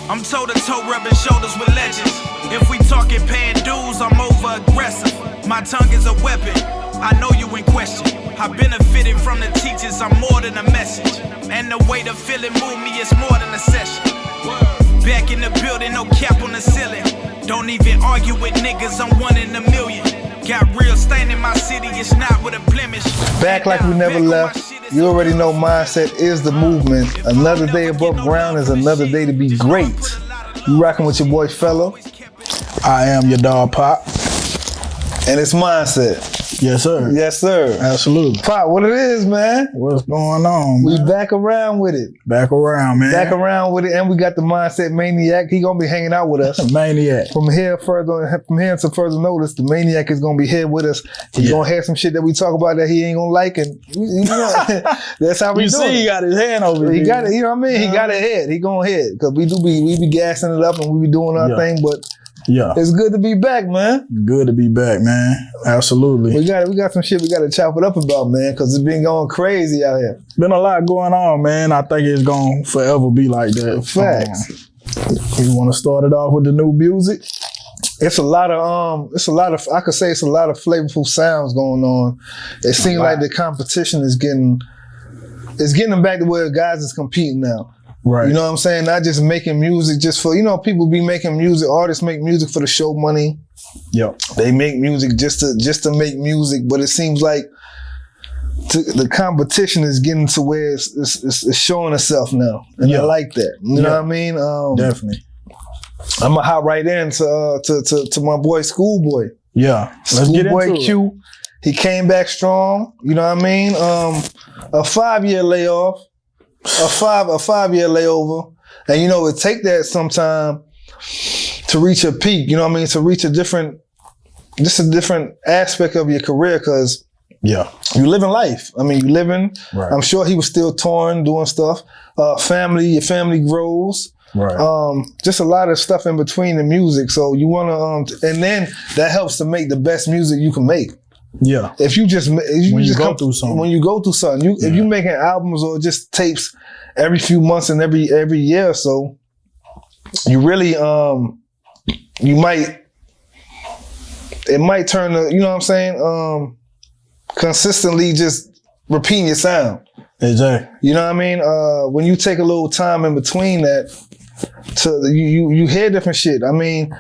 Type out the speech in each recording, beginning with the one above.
I'm toe-to-toe rubbing shoulders with legends. If we talking paying dues, I'm over-aggressive. My tongue is a weapon, I know you in question. I benefited from the teachers, I'm more than a message. And the way the feeling move me is more than a session. Back in the building, no cap on the ceiling. Don't even argue with niggas, I'm 1 in a million. Got real stain in my city, it's not with a blemish. Back like we never left. You already know Mindset is the movement. Another day above ground is another day to be great. You rocking with your boy Fellow. I am your dog Pop. And it's Mindset. Yes, sir. Yes, sir. Absolutely. Pop, what it is, man? What's going on, man? We back around with it. Back around, man. Back around with it. And we got the Mindset Maniac. He gonna be hanging out with us. Maniac. From here until further notice, the Maniac is gonna be here with us. He's gonna have some shit that we talk about that he ain't gonna like, and you know, that's how we do it. You see, he got his hand over He here. got it, you know what I mean? He got it head. He gonna head. Because we be gassing it up and we be doing our thing, but it's good to be back, man. Good to be back, man. Absolutely. We got some shit we gotta chop it up about, man, because it's been going crazy out here. Been a lot going on, man. I think it's gonna forever be like that. Facts. You wanna start it off with the new music? It's a lot of I could say it's a lot of flavorful sounds going on. It seems like the competition is getting back to where guys is competing now. Right. You know what I'm saying? Not just making music just for, people be making music, artists make music for the show money. Yep. They make music just to make music, but it seems like the competition is getting to where it's showing itself now. And I like that. You know what I mean? Definitely. I'm gonna hop right in to my boy ScHoolboy. Yeah. Let's get into ScHoolboy Q. He came back strong. You know what I mean? A 5-year layoff. A 5-year layover. And it take that sometime to reach a peak, you know what I mean? To reach a different aspect of your career, because you living life. I mean, you living, I'm sure he was still touring, doing stuff. Your family grows. Right. Just a lot of stuff in between the music. So you wanna and then that helps to make the best music you can make. Yeah. If you go through something, if you making albums or just tapes every few months and every year or so, you really it might turn to, you know what I'm saying, consistently just repeating your sound. Exactly. You know what I mean? When you take a little time in between that, you hear different shit. I mean,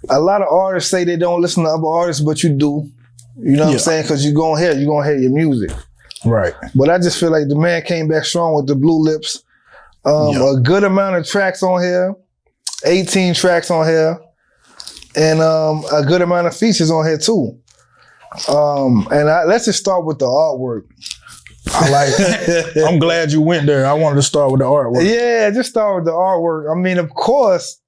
a lot of artists say they don't listen to other artists, but you do. You know what I'm saying? Because you're gonna hear your music. Right. But I just feel like the man came back strong with the Blue Lips. A good amount of tracks on here, 18 tracks on here, and a good amount of features on here too. Let's just start with the artwork. I'm glad you went there. I wanted to start with the artwork. Yeah, just start with the artwork. I mean, of course,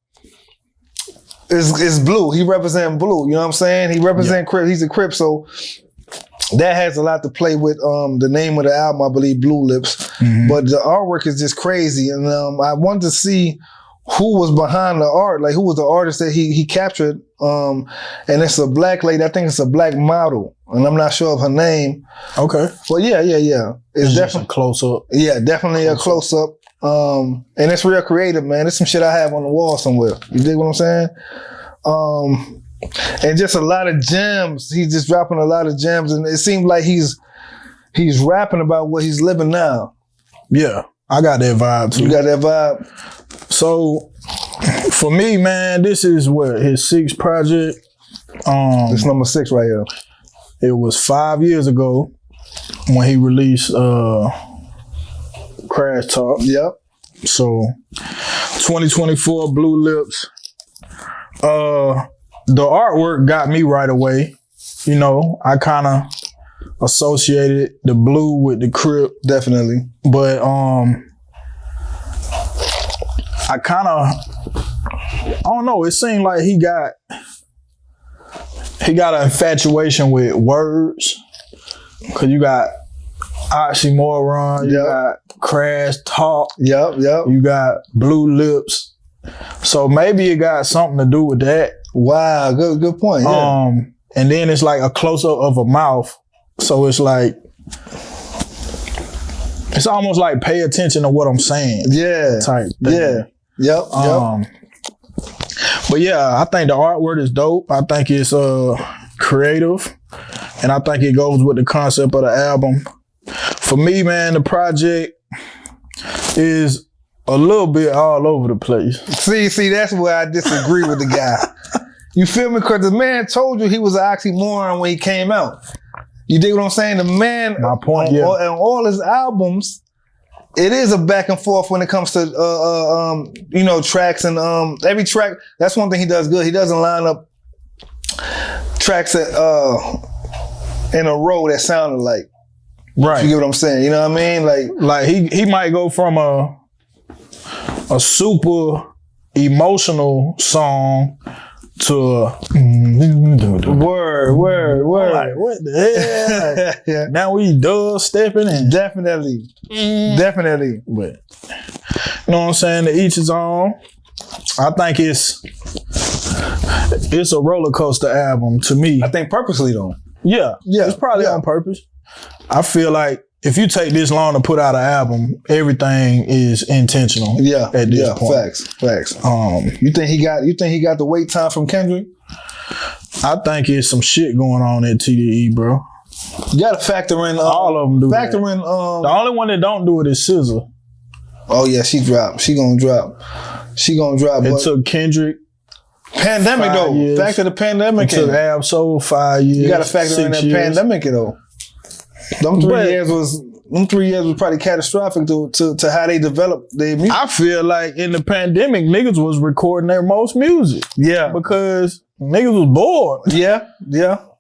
it's blue. He represents blue. You know what I'm saying? He represents Crip. He's a Crip, so that has a lot to play with. The name of the album, I believe, Blue Lips. Mm-hmm. But the artwork is just crazy, and I wanted to see who was behind the art, like who was the artist that he captured. And it's a black lady. I think it's a black model, and I'm not sure of her name. Okay. Well, yeah. It's definitely a close up. Yeah, definitely a close up. And it's real creative, man. It's some shit I have on the wall somewhere. You dig what I'm saying? And just a lot of gems. He's just dropping a lot of gems, and it seems like he's rapping about what he's living now. Yeah, I got that vibe too. You got that vibe? So, for me, man, this is his 6th project. It's number 6 right here. It was 5 years ago when he released Crash Talk. Yep. So 2024 Blue Lips. The artwork got me right away. I kind of associated the blue with the Crip. Definitely. But I don't know, it seemed like he got an infatuation with words. Cause you got oxymoron, you got Crash Talk, you got Blue Lips. So maybe it got something to do with that. Wow, good point. Yeah. And then it's like a close-up of a mouth. So it's like, it's almost like pay attention to what I'm saying. Yeah. Type thing. Yeah. Yep. But yeah, I think the artwork is dope. I think it's creative, and I think it goes with the concept of the album. For me, man, the project is a little bit all over the place. See, that's where I disagree with the guy. You feel me? Because the man told you he was an oxymoron when he came out. You dig what I'm saying? The man, my point, on all his albums, it is a back and forth when it comes to tracks and every track. That's one thing he does good. He doesn't line up tracks that in a row that sounded like. Right. You get what I'm saying? You know what I mean? Like he might go from a super emotional song to a word. Like, what the hell? Yeah. Now we dub stepping and Definitely. But you know what I'm saying? To each his own. I think it's a roller coaster album to me. I think purposely though. Yeah. It's probably on purpose. I feel like if you take this long to put out an album, everything is intentional. Yeah. At this point. Facts. You think he got the wait time from Kendrick? I think it's some shit going on at TDE, bro. You gotta factor in all of them do factor that. In the only one that don't do it is SZA. Oh yeah, she gonna drop. It took Kendrick pandemic though. Years. Factor the pandemic. It took Ab-Soul 5 years. You gotta factor in that pandemic though. Them 3 years was probably catastrophic to how they developed their music. I feel like in the pandemic, niggas was recording their most music. Yeah. Because niggas was bored. Yeah.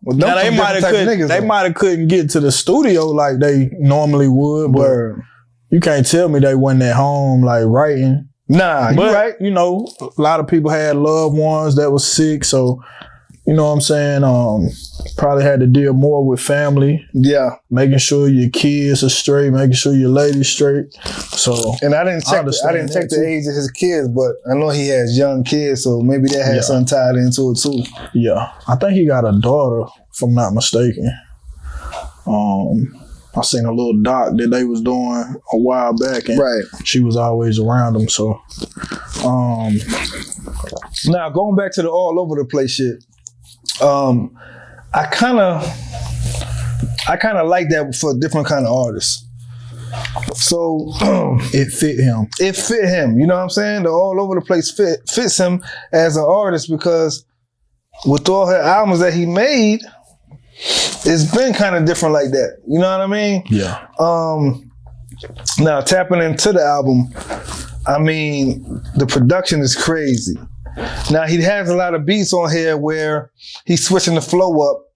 Well, now they might have couldn't get to the studio like they normally would, but you can't tell me they wasn't at home like writing. Nah, you right. You know, a lot of people had loved ones that was sick, so you know what I'm saying? Probably had to deal more with family. Yeah. Making sure your kids are straight, making sure your lady's straight. So and I didn't check the age of his kids, but I know he has young kids, so maybe that had something tied into it too. Yeah. I think he got a daughter, if I'm not mistaken. I seen a little doc that they was doing a while back, and she was always around him. So now going back to the all over the place shit. I kind of like that for different kind of artists. So it fit him. You know what I'm saying? The all over the place fits him as an artist because with all her albums that he made, it's been kind of different like that. You know what I mean? Yeah. Now tapping into the album, I mean, the production is crazy. Now he has a lot of beats on here where he's switching the flow up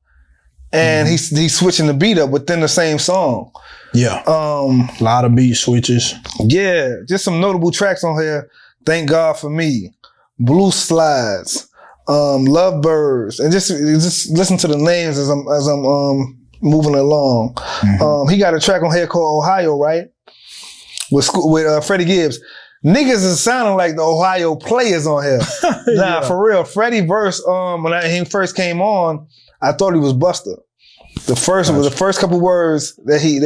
and he's switching the beat up within the same song. Yeah. A lot of beat switches. Yeah. Just some notable tracks on here. Thank God for Me, Blue Slides, Lovebirds, and just listen to the names as I'm moving along. He got a track on here called Ohio, right? With Freddie Gibbs. Niggas is sounding like the Ohio players on here. Nah, for real. Freddie verse, when he first came on, I thought he was Busta. The first couple words that he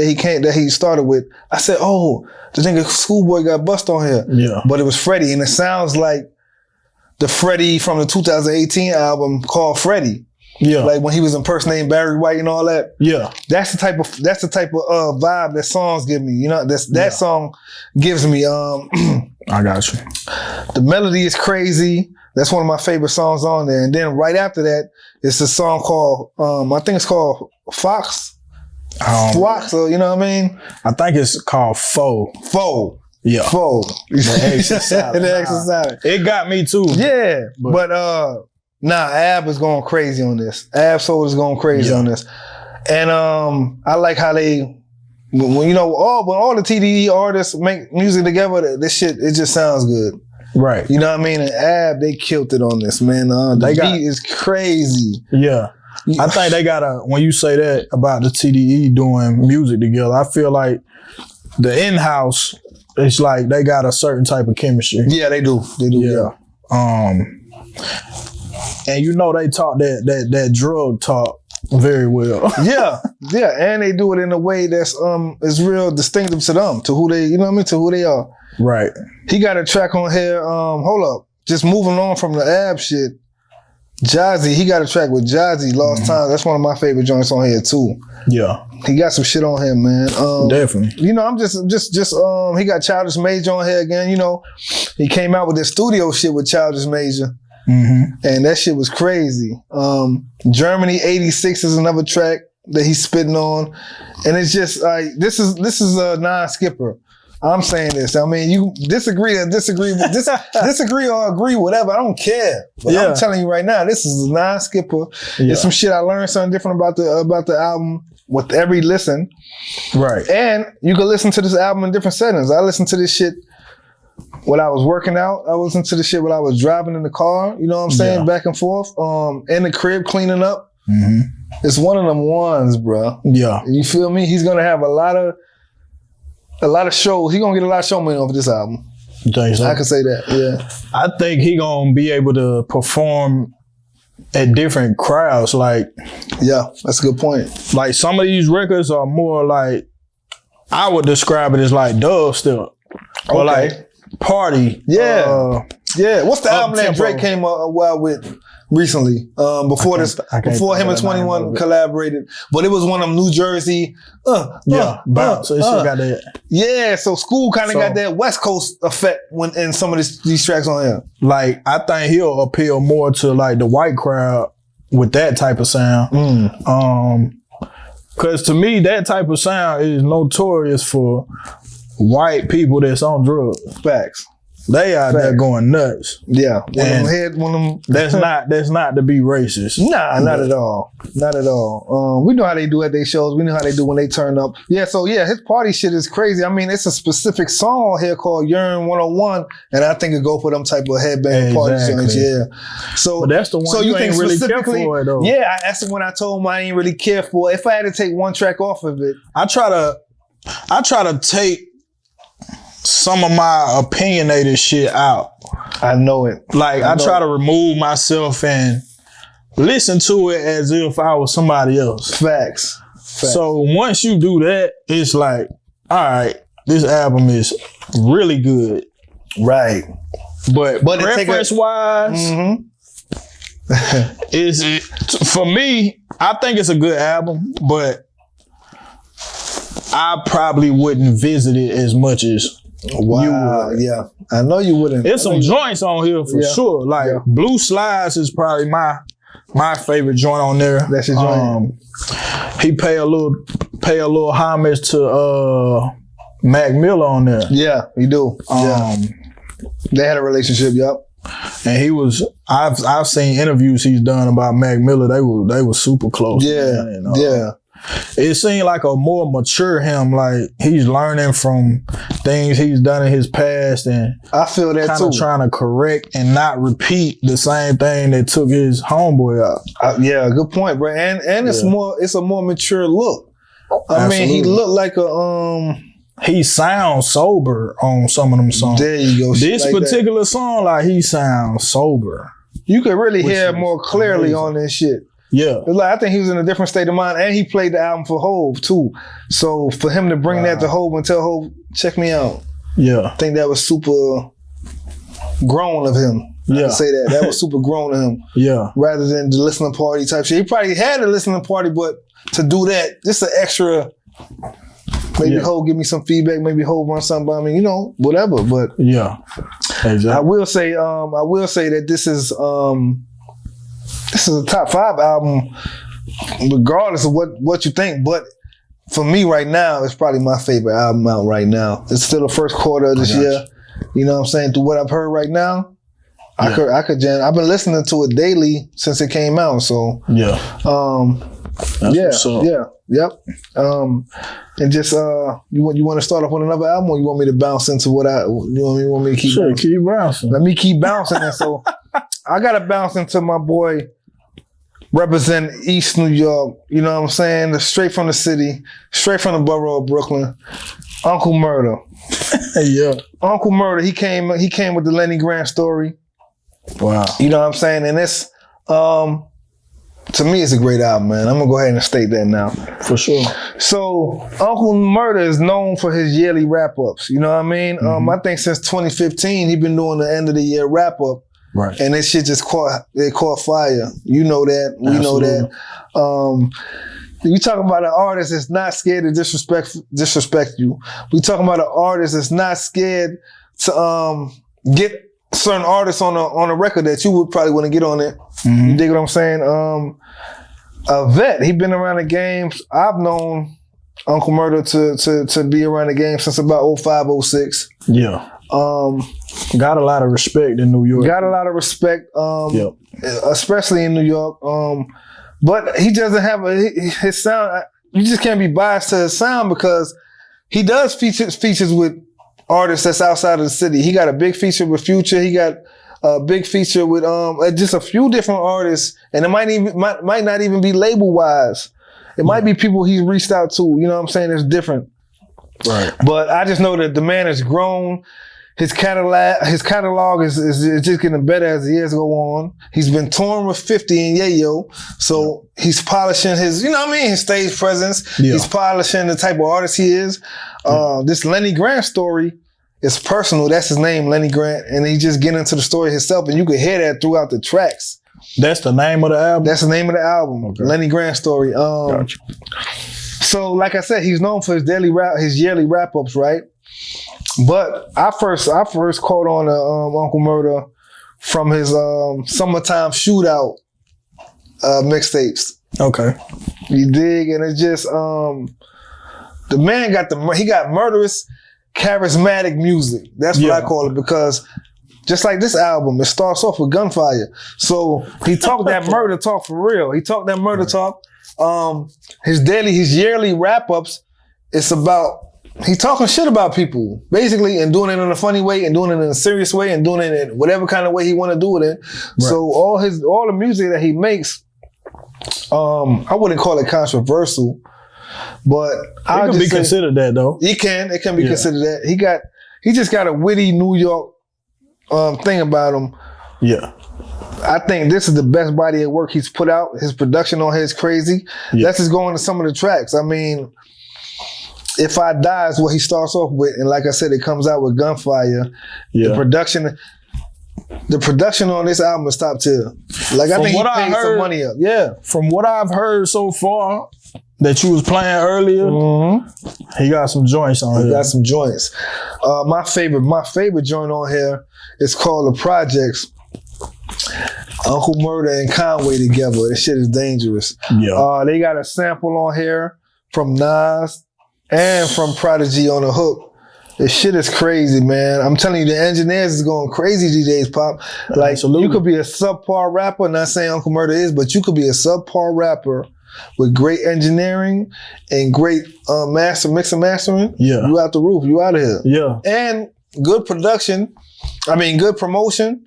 started with, I said, "Oh, the nigga ScHoolboy got Busta on here." Yeah. But it was Freddie, and it sounds like the Freddie from the 2018 album called Freddie. Yeah. Like when he was impersonating Barry White and all that. Yeah. That's the type of vibe that songs give me. You know, that song gives me. I got you. The melody is crazy. That's one of my favorite songs on there. And then right after that, it's a song called, I think it's called Fox. Fox, you know what I mean? I think it's called Foe. Yeah. Foe. The exercise. It got me too. Yeah. But Ab is going crazy on this. Ab-Soul is going crazy on this. And I like how when all the TDE artists make music together, this shit, it just sounds good. Right. You know what I mean? And Ab, they killed it on this, man. The beat is crazy. Yeah. I think they got when you say that about the TDE doing music together, I feel like the in-house, it's like they got a certain type of chemistry. Yeah, they do. Yeah. And you know they talk that drug talk very well. Yeah, and they do it in a way that's is real distinctive to them, to who they, you know what I mean, to who they are. Right. He got a track on here. Hold up. Just moving on from the Ab shit. Jazzy, he got a track with Jazzy, Lost Time. That's one of my favorite joints on here too. Yeah. He got some shit on here, man. Definitely. You know, I'm just he got Childish Major on here again, you know. He came out with this studio shit with Childish Major. And that shit was crazy. Germany 86 is another track that he's spitting on. And it's just like this is a non-skipper. I'm saying this. I mean, you disagree or agree, whatever. I don't care. But I'm telling you right now, this is a non-skipper. Yeah. It's some shit I learned something different about the album with every listen. Right. And you can listen to this album in different settings. I listened to this shit when I was working out. I listened to this shit when I was driving in the car. You know what I'm saying? Back and forth. In the crib cleaning up. It's one of them ones, bro. Yeah. You feel me? He's gonna have a lot of shows. He's gonna get a lot of show money off of this album. You think so? I can say that, yeah. I think he gonna be able to perform at different crowds. Like, yeah, that's a good point. Like some of these records are more like, I would describe it as like dubstep or like party. Yeah, yeah. What's the album that Drake came a while with recently? Before him and 21 collaborated, but it was one of them New Jersey. Bounce. So got that. Yeah, so School kind of got that West Coast effect when in some of these tracks on here. Like, I think he'll appeal more to like the white crowd with that type of sound. Cause to me, that type of sound is notorious for white people that's on drugs. Facts. They out there going nuts. Yeah. That's not to be racist. Nah, not at all. Not at all. We know how they do at their shows. We know how they do when they turn up. Yeah, so yeah, his party shit is crazy. I mean, it's a specific song here called Yearn 101, and I think it go for them type of headbang party joints, yeah. So but that's the one so you ain't really care for it, though. Yeah, that's the one I told him I ain't really care for. If I had to take one track off of it. I try to take some of my opinionated shit out. I know it. Like, I try to remove myself and listen to it as if I was somebody else. Facts. So once you do that, it's like, all right, this album is really good. Right. But preference-wise, for me, I think it's a good album, but I probably wouldn't visit it as much as you would. Yeah. I know you wouldn't. There's some joints on here for sure. Like Blue Slides is probably my favorite joint on there. That's your joint. He pay a little homage to Mac Miller on there. Yeah, he do. They had a relationship, yep. And I've seen interviews he's done about Mac Miller. They were super close. Yeah. Yeah. It seemed like a more mature him, like he's learning from things he's done in his past, and I feel that kind of trying to correct and not repeat the same thing that took his homeboy out. Yeah, good point, bro. And it's a more mature look. I mean, he looked like he sounds sober on some of them songs. There you go. This like particular song, like he sounds sober. You could really hear more clearly on this shit. Yeah. Like, I think he was in a different state of mind, and he played the album for Hov too. So for him to bring that to Hov and tell Hov, check me out. Yeah. I think that was super grown of him. I can say that. That was super grown of him. Yeah. Rather than the listening party type shit. He probably had a listening party, but to do that, just an extra, maybe Hov give me some feedback, maybe Hov run something by me, whatever. But yeah. Exactly. I will say that this is a top 5 album, regardless of what you think. But for me right now, it's probably my favorite album out right now. It's still the first quarter of this year. You know what I'm saying? Through what I've heard right now, I could jam. I've been listening to it daily since it came out. So yep. And just you want to start off with another album, or you want me to bounce into what you want me to keep? Sure, bouncing? keep bouncing. Let me keep bouncing. And so I gotta bounce into my boy. Represent East New York, you know what I'm saying? Straight from the city, straight from the borough of Brooklyn. Uncle Murda. Yeah. Uncle Murda, he came with the Lenny Grant story. Wow. You know what I'm saying? And it's to me, it's a great album, man. I'm gonna go ahead and state that now. For sure. So Uncle Murda is known for his yearly wrap-ups. You know what I mean? I think since 2015, he been doing the end of the year wrap-up. Right. And this shit just caught fire. You know that. We know that. You talking about an artist that's not scared to disrespect you. We talking about an artist that's not scared to get certain artists on a record that you would probably want to get on it. You dig what I'm saying? A vet. He been around the game. I've known Uncle Murda to be around the game since about 05, 06. Yeah. Got a lot of respect in New York. Got a lot of respect, especially in New York. But he doesn't have his sound. You just can't be biased to his sound because he does features with artists that's outside of the city. He got a big feature with Future. He got a big feature with just a few different artists, and it might not even be label wise. It might be people he's reached out to. You know what I'm saying? It's different. Right. But I just know that the man has grown. His catalog is just getting better as the years go on. He's been touring with 50 and Yayo, so he's polishing his, you know what I mean, his stage presence. Yeah. He's polishing the type of artist he is. This Lenny Grant story is personal. That's his name, Lenny Grant, and he just getting into the story himself, and you can hear that throughout the tracks. That's the name of the album? That's the name of the album, okay. Lenny Grant story. Gotcha. So, like I said, he's known for his yearly wrap-ups, right? But I first caught on to Uncle Murda from his Summertime Shootout mixtapes. Okay. You dig? And it's just the man got murderous, charismatic music. That's what I call it, because just like this album, it starts off with gunfire. So he talked that murder talk for real. He talked that murder talk. His yearly wrap-ups, it's about he talking shit about people, basically, and doing it in a funny way, and doing it in a serious way, and doing it in whatever kind of way he want to do it in. Right. So all the music that he makes, I wouldn't call it controversial, but it can be considered that though. It can be considered that. He just got a witty New York thing about him. Yeah. I think this is the best body of work he's put out. His production on here is crazy. Yeah. Let's just go into some of the tracks. I mean, If I Die is what he starts off with, and like I said, it comes out with gunfire. Yeah. The production on this album is top tier. Like, I think he paid some money up. Yeah. From what I've heard so far that you was playing earlier, he got some joints on here. He got some joints. My favorite joint on here is called The Projects. Uncle Murda and Conway together. This shit is dangerous. Yeah. They got a sample on here from Nas and from Prodigy on the hook. This shit is crazy, man. I'm telling you, the engineers is going crazy these days, Pop. Like, absolutely. You could be a subpar rapper, not saying Uncle Murda is, but you could be a subpar rapper with great engineering and great mix and mastering. Yeah. You out the roof. You out of here. Yeah. And good production. I mean, good promotion.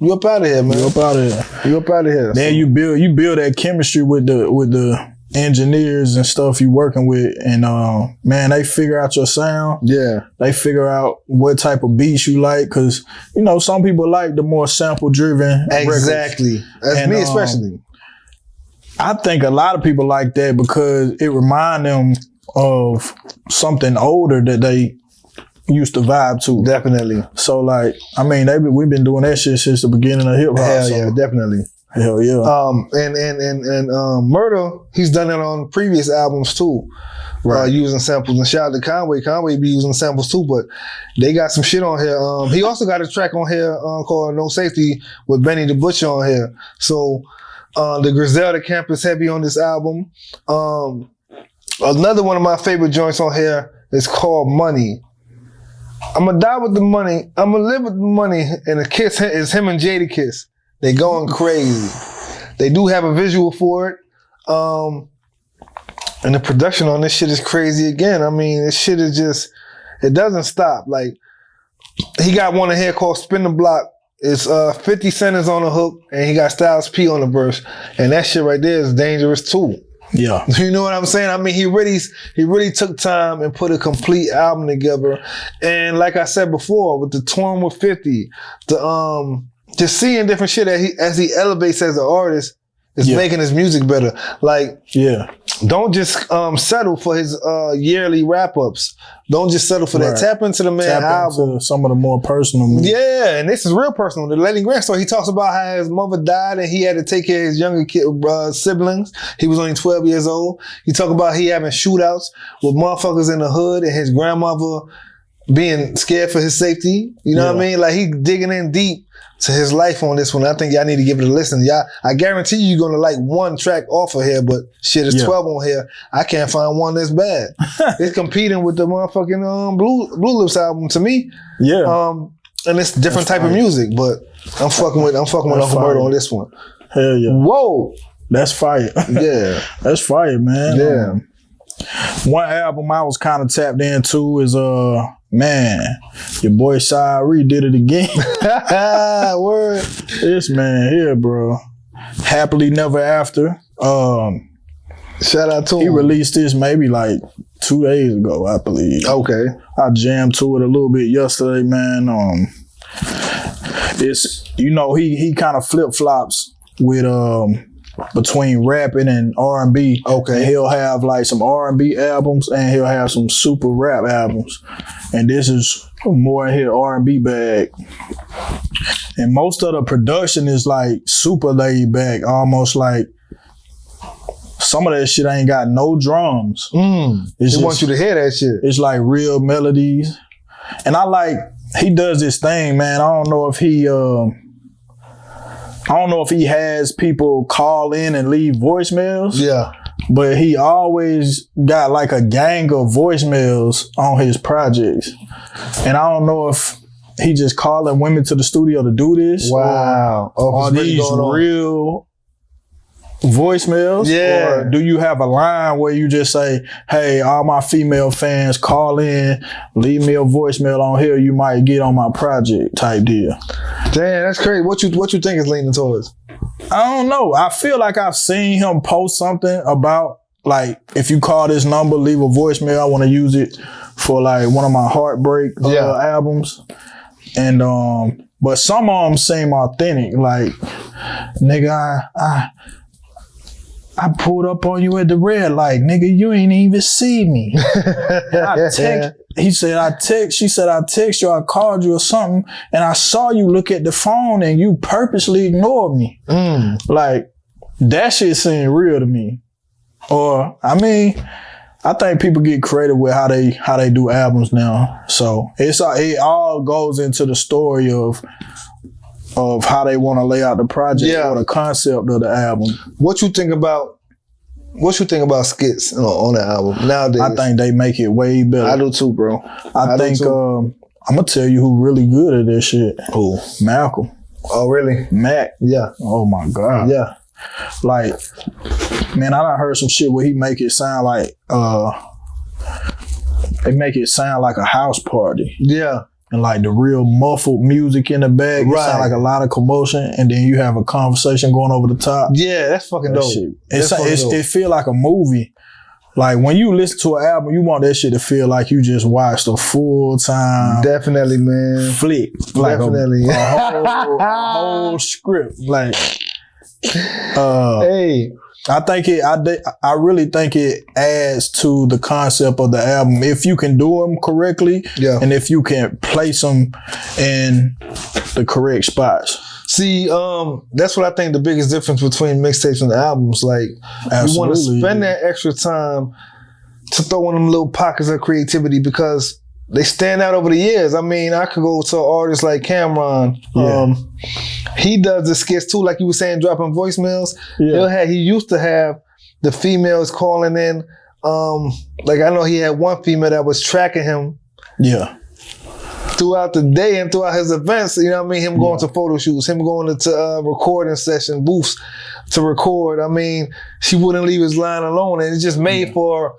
You up out of here, man. You up out of here. You up out of here. Then you build that chemistry with the engineers and stuff you working with, and man, they figure out your sound. Yeah. They figure out what type of beats you like, because you know some people like the more sample driven. Exactly. Records. That's me especially. I think a lot of people like that because it reminds them of something older that they used to vibe to. Definitely. So like, I mean, we've been doing that shit since the beginning of hip hop. Hell yeah, definitely. Hell yeah. And Murda, he's done it on previous albums too. Right. Using samples. And shout out to Conway. Conway be using samples too, but they got some shit on here. He also got a track on here called No Safety with Benny the Butcher on here. So the Griselda Camp is heavy on this album. Another one of my favorite joints on here is called Money. I'ma die with the money. I'ma live with the money. And the kiss is him and Jadakiss. They going crazy. They do have a visual for it. And the production on this shit is crazy again. I mean, this shit is just, it doesn't stop. Like, he got one in here called Spin the Block. It's 50 Cent is on the hook, and he got Styles P on the verse. And that shit right there is dangerous too. Yeah. You know what I'm saying? I mean, he really took time and put a complete album together. And like I said before, with the touring with 50, just seeing different shit as he elevates as an artist It's making his music better. Like, don't just settle for his yearly wrap-ups. Don't just settle for that. Tap into the man album. Into some of the more personal music. Yeah, and this is real personal. The Lenny Grant story, he talks about how his mother died and he had to take care of his younger siblings. He was only 12 years old. He talked about he having shootouts with motherfuckers in the hood and his grandmother being scared for his safety. You know what I mean? Like, he digging in deep to his life on this one. I think y'all need to give it a listen. Y'all, I guarantee you're gonna like one track off of here, but shit, it's 12 on here. I can't find one that's bad. It's competing with the motherfucking Blue Lips album to me. Yeah. And it's different type of music, but I'm fucking with Uncle Murda on this one. Hell yeah. Whoa. That's fire. Yeah. That's fire, man. Yeah. One album I was kind of tapped into is man, your boy Shyree did it again. Word. This man here, bro. Happily Never After. Shout out to him. He released this maybe like 2 days ago, I believe. Okay. I jammed to it a little bit yesterday, man. It's, you know, he kind of flip-flops with between rapping and R&B. Okay. And he'll have like some R&B albums and he'll have some super rap albums. And this is more in his R&B bag. And most of the production is like super laid back, almost like some of that shit ain't got no drums. They want you to hear that shit. It's like real melodies. And I like, he does this thing, man. I don't know if he has people call in and leave voicemails. Yeah. But he always got like a gang of voicemails on his projects. And I don't know if he just calling women to the studio to do this. Wow. Or these real voicemails? Yeah. Or do you have a line where you just say, hey, all my female fans, call in, leave me a voicemail on here, you might get on my project type deal. Damn, that's crazy. What you think is leaning towards? I don't know. I feel like I've seen him post something about, like, if you call this number, leave a voicemail, I want to use it for like one of my Heartbreak albums. And but some of them seem authentic. Like, nigga, I pulled up on you at the red light. Nigga, you ain't even see me. She said, I text you, I called you or something, and I saw you look at the phone and you purposely ignored me. Like, that shit seemed real to me. Or, I mean, I think people get creative with how they do albums now. So it all goes into the story of how they want to lay out the project or the concept of the album. What you think about skits on the album nowadays? I think they make it way better. I do too, bro. I think I'm gonna tell you who really good at this shit. Who? Malcolm. Oh, really? Mac. Yeah. Oh my God. Yeah. Like, man, I done heard some shit where he make it sound like they make it sound like a house party. Yeah. And like the real muffled music in the back, it sound like a lot of commotion, and then you have a conversation going over the top. Yeah, that's fucking dope. It feel like a movie. Like when you listen to an album, you want that shit to feel like you just watched a full time, definitely, man, flick, like definitely a whole script. Like, hey. I really think it adds to the concept of the album if you can do them correctly, and if you can place them in the correct spots. See, that's what I think the biggest difference between mixtapes and albums. Like, you want to spend that extra time to throw in them little pockets of creativity because they stand out over the years. I mean, I could go to an artist like Cameron. He does the skits too, like you were saying, dropping voicemails. He used to have the females calling in. Like I know he had one female that was tracking him. Yeah. Throughout the day and throughout his events, you know what I mean? Him going to photo shoots, him going to recording session booths to record. I mean, she wouldn't leave his line alone, and it just made for.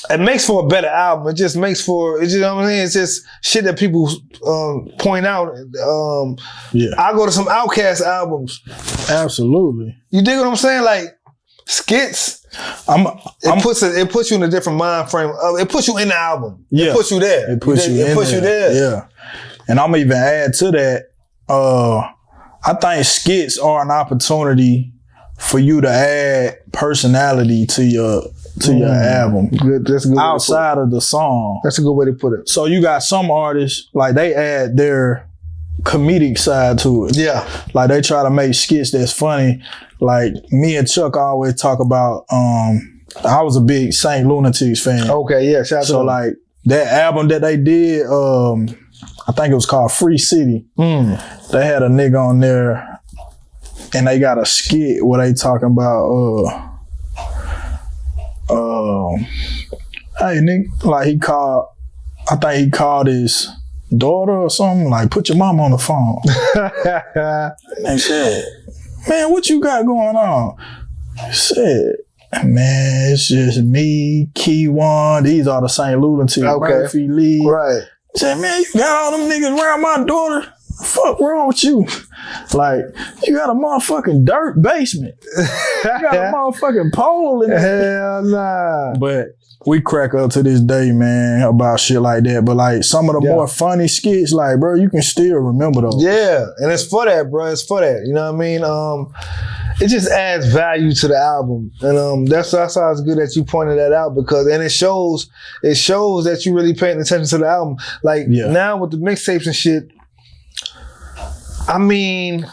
It makes for a better album. It just makes for, you know what I mean? It's just shit that people point out. I go to some Outkast albums. Absolutely. You dig what I'm saying? Like skits. It puts you in a different mind frame. It puts you in the album. Yeah. It puts you there. It puts you there. Yeah. And I'm even add to that. I think skits are an opportunity for you to add personality to your album. Good. That's a good. Outside of the song. That's a good way to put it. So you got some artists, like they add their comedic side to it. Yeah. Like they try to make skits that's funny. Like me and Chuck always talk about, I was a big Saint Lunatics fan. Okay, yeah. Shout out to So them. like that album that they did, I think it was called Free City. They had a nigga on there and they got a skit where they talking about, hey nigga, like I think he called his daughter or something, like put your mom on the phone. And said, man, what you got going on? He said, man, it's just me, Key One, these are the St. Lunatics, Murphy Lee. Right. He said, man, you got all them niggas around my daughter. Fuck wrong with you? Like, you got a motherfucking dirt basement. You got a motherfucking pole in there. Hell nah. But we crack up to this day, man, about shit like that. But like some of the more funny skits, like, bro, you can still remember those. Yeah, and it's for that, bro. It's for that. You know what I mean? It just adds value to the album, and that's why it's good that you pointed that out, because it shows that you really paying attention to the album. Like now with the mixtapes and shit, I mean,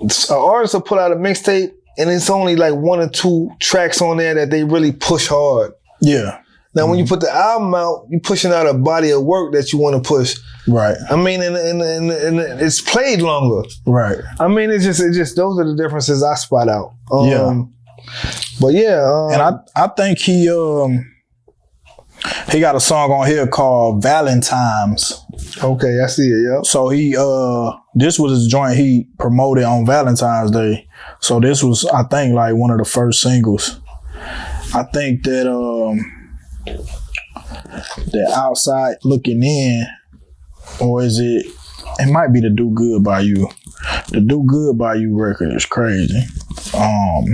an artist will put out a mixtape and it's only like 1 or 2 tracks on there that they really push hard. Yeah. Now, when you put the album out, you're pushing out a body of work that you want to push. Right. I mean, and it's played longer. Right. I mean, it's just those are the differences I spot out. But and I think he got a song on here called Valentine's. Okay, I see it. Yeah. So he this was his joint he promoted on Valentine's Day. So this was, I think, like one of the first singles. I think that the Outside Looking In, or is it might be the Do Good By You. The Do Good By You record is crazy. All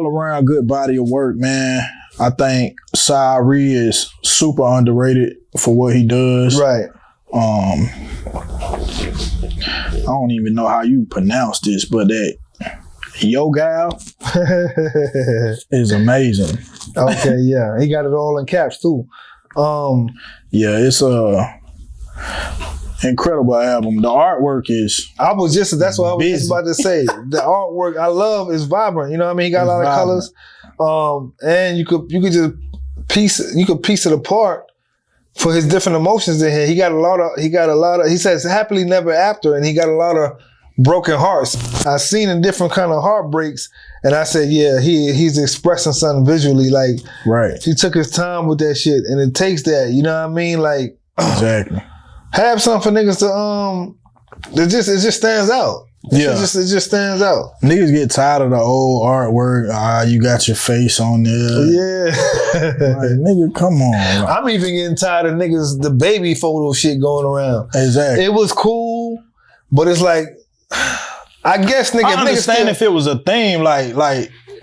around good body of work, man. I think Sari is super underrated for what he does. Right. I don't even know how you pronounce this, but that Yo Gal is amazing. Okay, yeah. He got it all in caps too. Yeah, it's a incredible album. The artwork is that's what I was just about to say. The artwork I love is vibrant. You know what I mean? He got a lot of colors. And you could just piece it apart for his different emotions in here. He says happily never after, and he got a lot of broken hearts. I've seen in different kind of heartbreaks, and I said, yeah, he's expressing something visually. Like, right. He took his time with that shit, and it takes that. You know what I mean? Like, exactly. Have something for niggas to it just stands out. Yeah. It just stands out. Niggas get tired of the old artwork. You got your face on there. Yeah. Like, nigga, come on. Like, I'm even getting tired of niggas, the baby photo shit going around. Exactly. It was cool, but it's like, I guess nigga. I understand if it was a theme like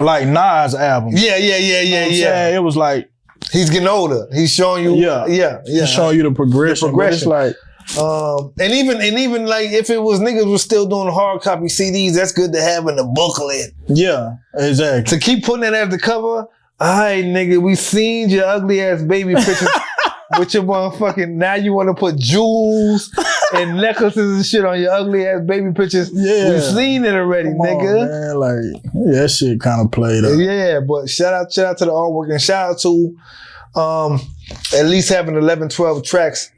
Nas' album. Yeah. It was like, he's getting older. He's showing you. Yeah. He's showing you the progression. But it's like, and even like if it was niggas was still doing hard copy CDs, that's good to have in the booklet. Yeah, exactly. To keep putting it as the cover, all right, nigga, we seen your ugly ass baby pictures with your motherfucking. Now you want to put jewels and necklaces and shit on your ugly ass baby pictures. Yeah, we seen it already, nigga. On, man. Like that shit kind of played up. Yeah, but shout out to the artwork and shout out to at least having 11, 12 tracks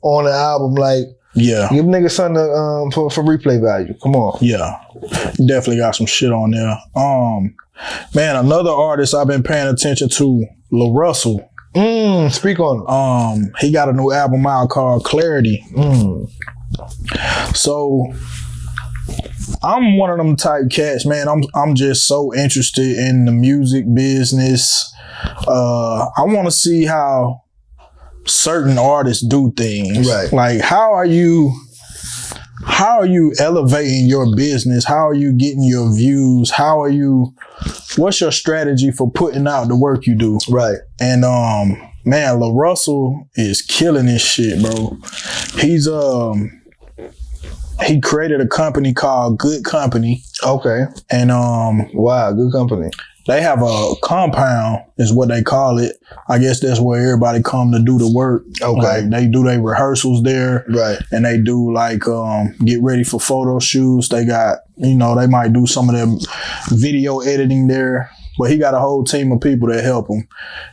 on the album. Like, yeah, give niggas something for replay value. Come on. Yeah, definitely got some shit on there. Man, another artist I've been paying attention to, LaRussell. Speak on it. He got a new album out called Clarity. So I'm one of them type cats, man. I'm just so interested in the music business. I want to see how certain artists do things. Right. Like how are you elevating your business? How are you getting your views? What's your strategy for putting out the work you do? Right. And man, LaRussell is killing this shit, bro. He's he created a company called Good Company. Okay. And wow, Good Company. They have a compound, is what they call it. I guess that's where everybody come to do the work. Okay. Like they do their rehearsals there. Right. And they do like get ready for photo shoots. They got, they might do some of their video editing there. But he got a whole team of people that help him.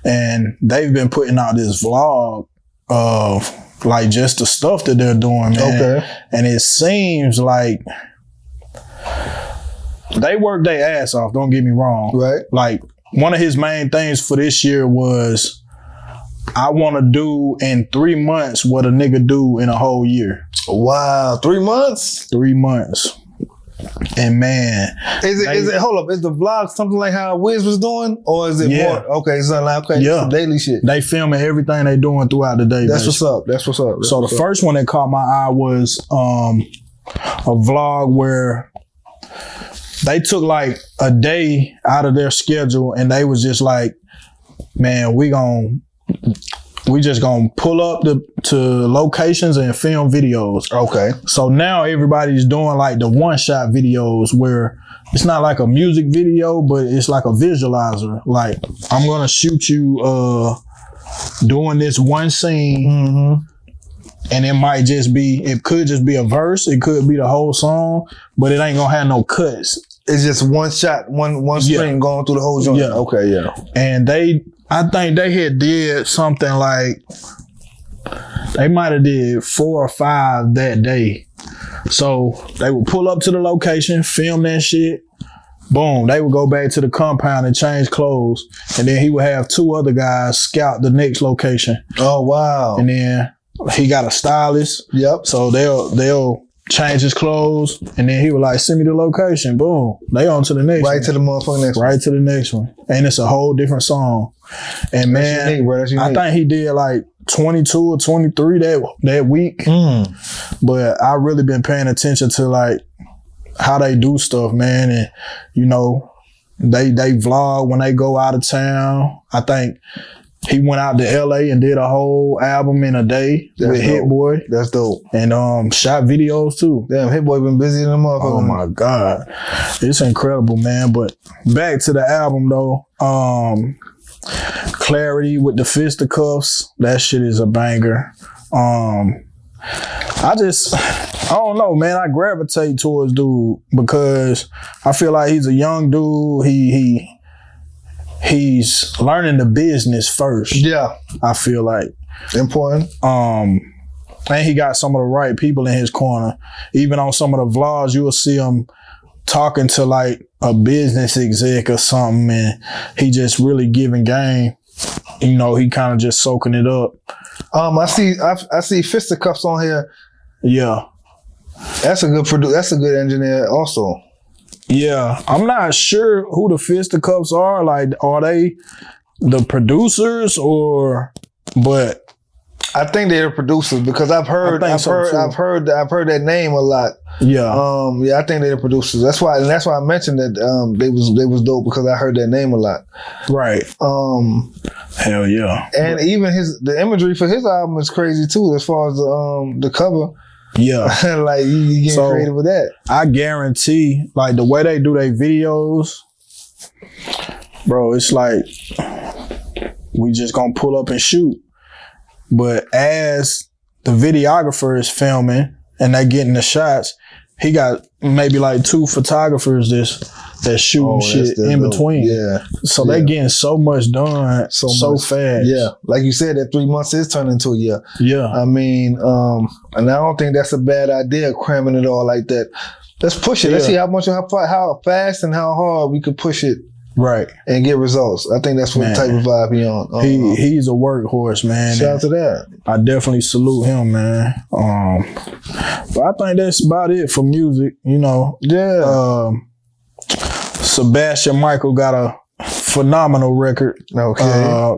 And they've been putting out this vlog of like just the stuff that they're doing, man. Okay. And it seems like they work their ass off, don't get me wrong. Right. Like, one of his main things for this year was, I want to do in 3 months what a nigga do in a whole year. Wow, 3 months? 3 months. And man. Is it, hold up, is the vlog something like how Wiz was doing? Or is it more? Okay, so like, some daily shit. They filming everything they doing throughout the day. That's what's up. So the first one that caught my eye was a vlog where they took like a day out of their schedule and they was just like, man, we just gonna pull up to locations and film videos. Okay. So now everybody's doing like the one-shot videos where it's not like a music video, but it's like a visualizer. Like, I'm gonna shoot you doing this one scene. Mm-hmm. And it could just be a verse, it could be the whole song, but it ain't gonna have no cuts. It's just one shot, one string going through the whole joint. Yeah. Okay, yeah. And I think they had did something like, they might have did 4 or 5 that day. So they would pull up to the location, film that shit, boom, they would go back to the compound and change clothes. And then he would have 2 other guys scout the next location. Oh, wow. And then he got a stylist. Yep. So they'll change his clothes, and then he was like, send me the location. Boom. They on to the next one. Right to the motherfucking next one. Right to the next one. And it's a whole different song. And man, unique, bro. That's unique. I think he did like 22 or 23 that week. But I really been paying attention to like how they do stuff, man. And they vlog when they go out of town. I think he went out to LA and did a whole album in a day with Hit Boy. That's dope. And shot videos too. Damn, Hit Boy been busy in the motherfucker. Oh my God. It's incredible, man. But back to the album though. Clarity with the fisticuffs. That shit is a banger. I don't know, man. I gravitate towards dude because I feel like he's a young dude. He's learning the business first. Yeah. I feel like. Important. And he got some of the right people in his corner. Even on some of the vlogs, you will see him talking to like a business exec or something, and he just really giving game. He kind of just soaking it up. I see fisticuffs on here. Yeah. That's a good that's a good engineer also. Yeah, I'm not sure who the fisticuffs are. Like, are they the producers but I think they're producers because I've heard that name a lot. Yeah. I think they're the producers. That's why I mentioned that they was dope because I heard that name a lot. Right. Hell yeah. And even the imagery for his album is crazy too, as far as the cover. Yeah. Like you getting creative with that. I guarantee, like the way they do their videos, bro, it's like we just gonna pull up and shoot. But as the videographer is filming and they getting the shots, he got maybe like 2 photographers that shooting shit in between. Yeah. So they getting so much done so fast. Yeah. Like you said, that 3 months is turning into a year. Yeah. I mean, and I don't think that's a bad idea, cramming it all like that. Let's push it. Let's see how fast and how hard we could push it. Right. And get results. I think that's what the type of vibe he on. He's a workhorse, man. Shout out to that. I definitely salute him, man. But I think that's about it for music, Yeah. Sebastian Michael got a phenomenal record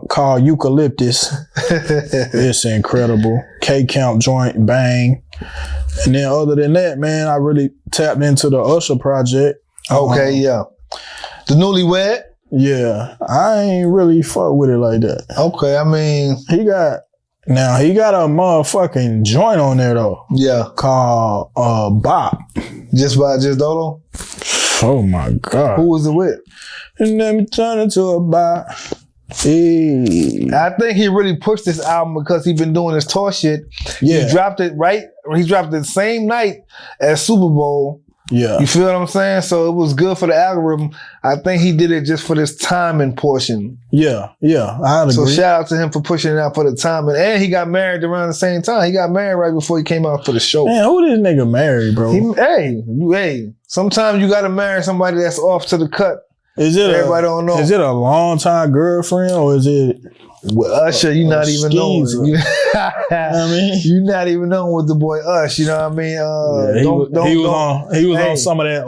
called Eucalyptus. It's incredible. K-Count joint, bang. And then other than that, man, I really tapped into the Usher project. Okay, yeah. The Newlywed? Yeah. I ain't really fuck with it like that. Okay, I mean... Now he got a motherfucking joint on there though. Yeah. Called Bop. Just Dolo? Oh my God. Who was it with? And let me turn it to a bop. Hey. I think he really pushed this album because he been doing his tour shit. Yeah. He dropped it he dropped it the same night as Super Bowl. Yeah. You feel what I'm saying? So it was good for the algorithm. I think he did it just for this timing portion. Yeah. I agree. So shout out to him for pushing it out for the timing. And he got married around the same time. He got married right before he came out for the show. Man, who this nigga married, bro? Hey, sometimes you gotta marry somebody that's off to the cut. Everybody don't know. Is it a long time girlfriend or is it with Usher? You not even knowing. I mean, you not even knowing with the boy Usher. You know what I mean? He was on some of that.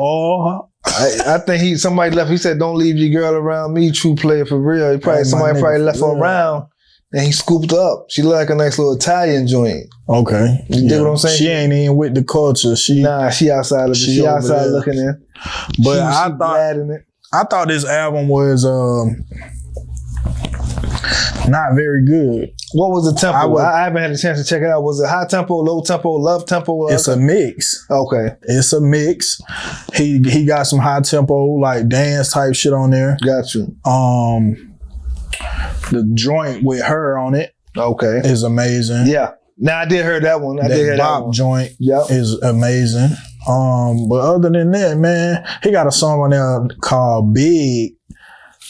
I think somebody left. He said, "Don't leave your girl around me, true player for real." Somebody left her around, and he scooped her up. She looked like a nice little Italian joint. Okay, you dig what I'm saying? She ain't even with the culture. She outside of it. She outside looking in. But I thought this album was not very good. What was the tempo? I haven't had a chance to check it out. Was it high tempo, low tempo, love tempo? It's a mix. Okay. It's a mix. He got some high tempo, like dance type shit on there. Got you. The joint with her on it. Okay. Is amazing. Yeah. Now I did hear that one. I did hear that one. Joint is amazing. But other than that, man, he got a song on there called Big.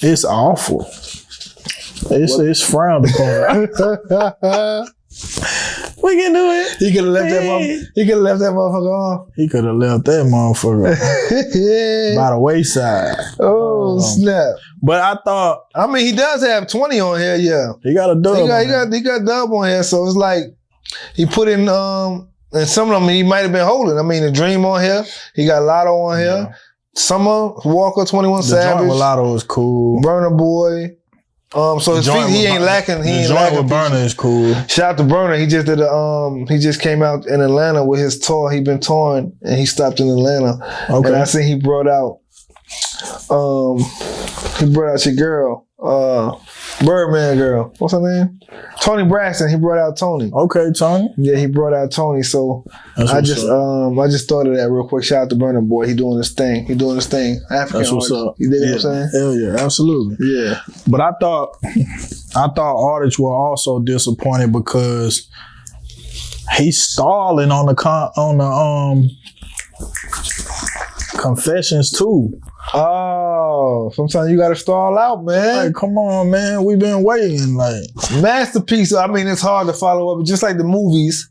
It's awful. It's frowned upon. We can do it. He could have left that motherfucker off. He could have left that motherfucker by the wayside. Oh, snap. But I thought, I mean, he does have 20 on here, yeah. He got a dub. He got dub on here, so it's like he put in and some of them he might have been holding. I mean, the Dream on here. He got Lotto on here. Yeah. Summer Walker, 21 Savage. The joint with Lotto is cool. Burner Boy. So his feet, he ain't lacking. He ain't lacking. With Burner is cool. Shout out to Burner. He just did he just came out in Atlanta with his tour. He been touring and he stopped in Atlanta. Okay. And I seen he brought out your girl, Birdman girl. What's her name? Tony Braxton. He brought out Tony. Okay, Tony. Yeah, he brought out Tony. So I just thought of that real quick. Shout out to Burner Boy. He doing his thing. African That's what's up. You dig what I'm saying? Hell yeah, absolutely. Yeah. But I thought artists were also disappointed because he's stalling on the Confessions too. Oh, sometimes you gotta stall out, man. Like, come on, man. We've been waiting. Like, masterpiece. I mean, it's hard to follow up. Just like the movies,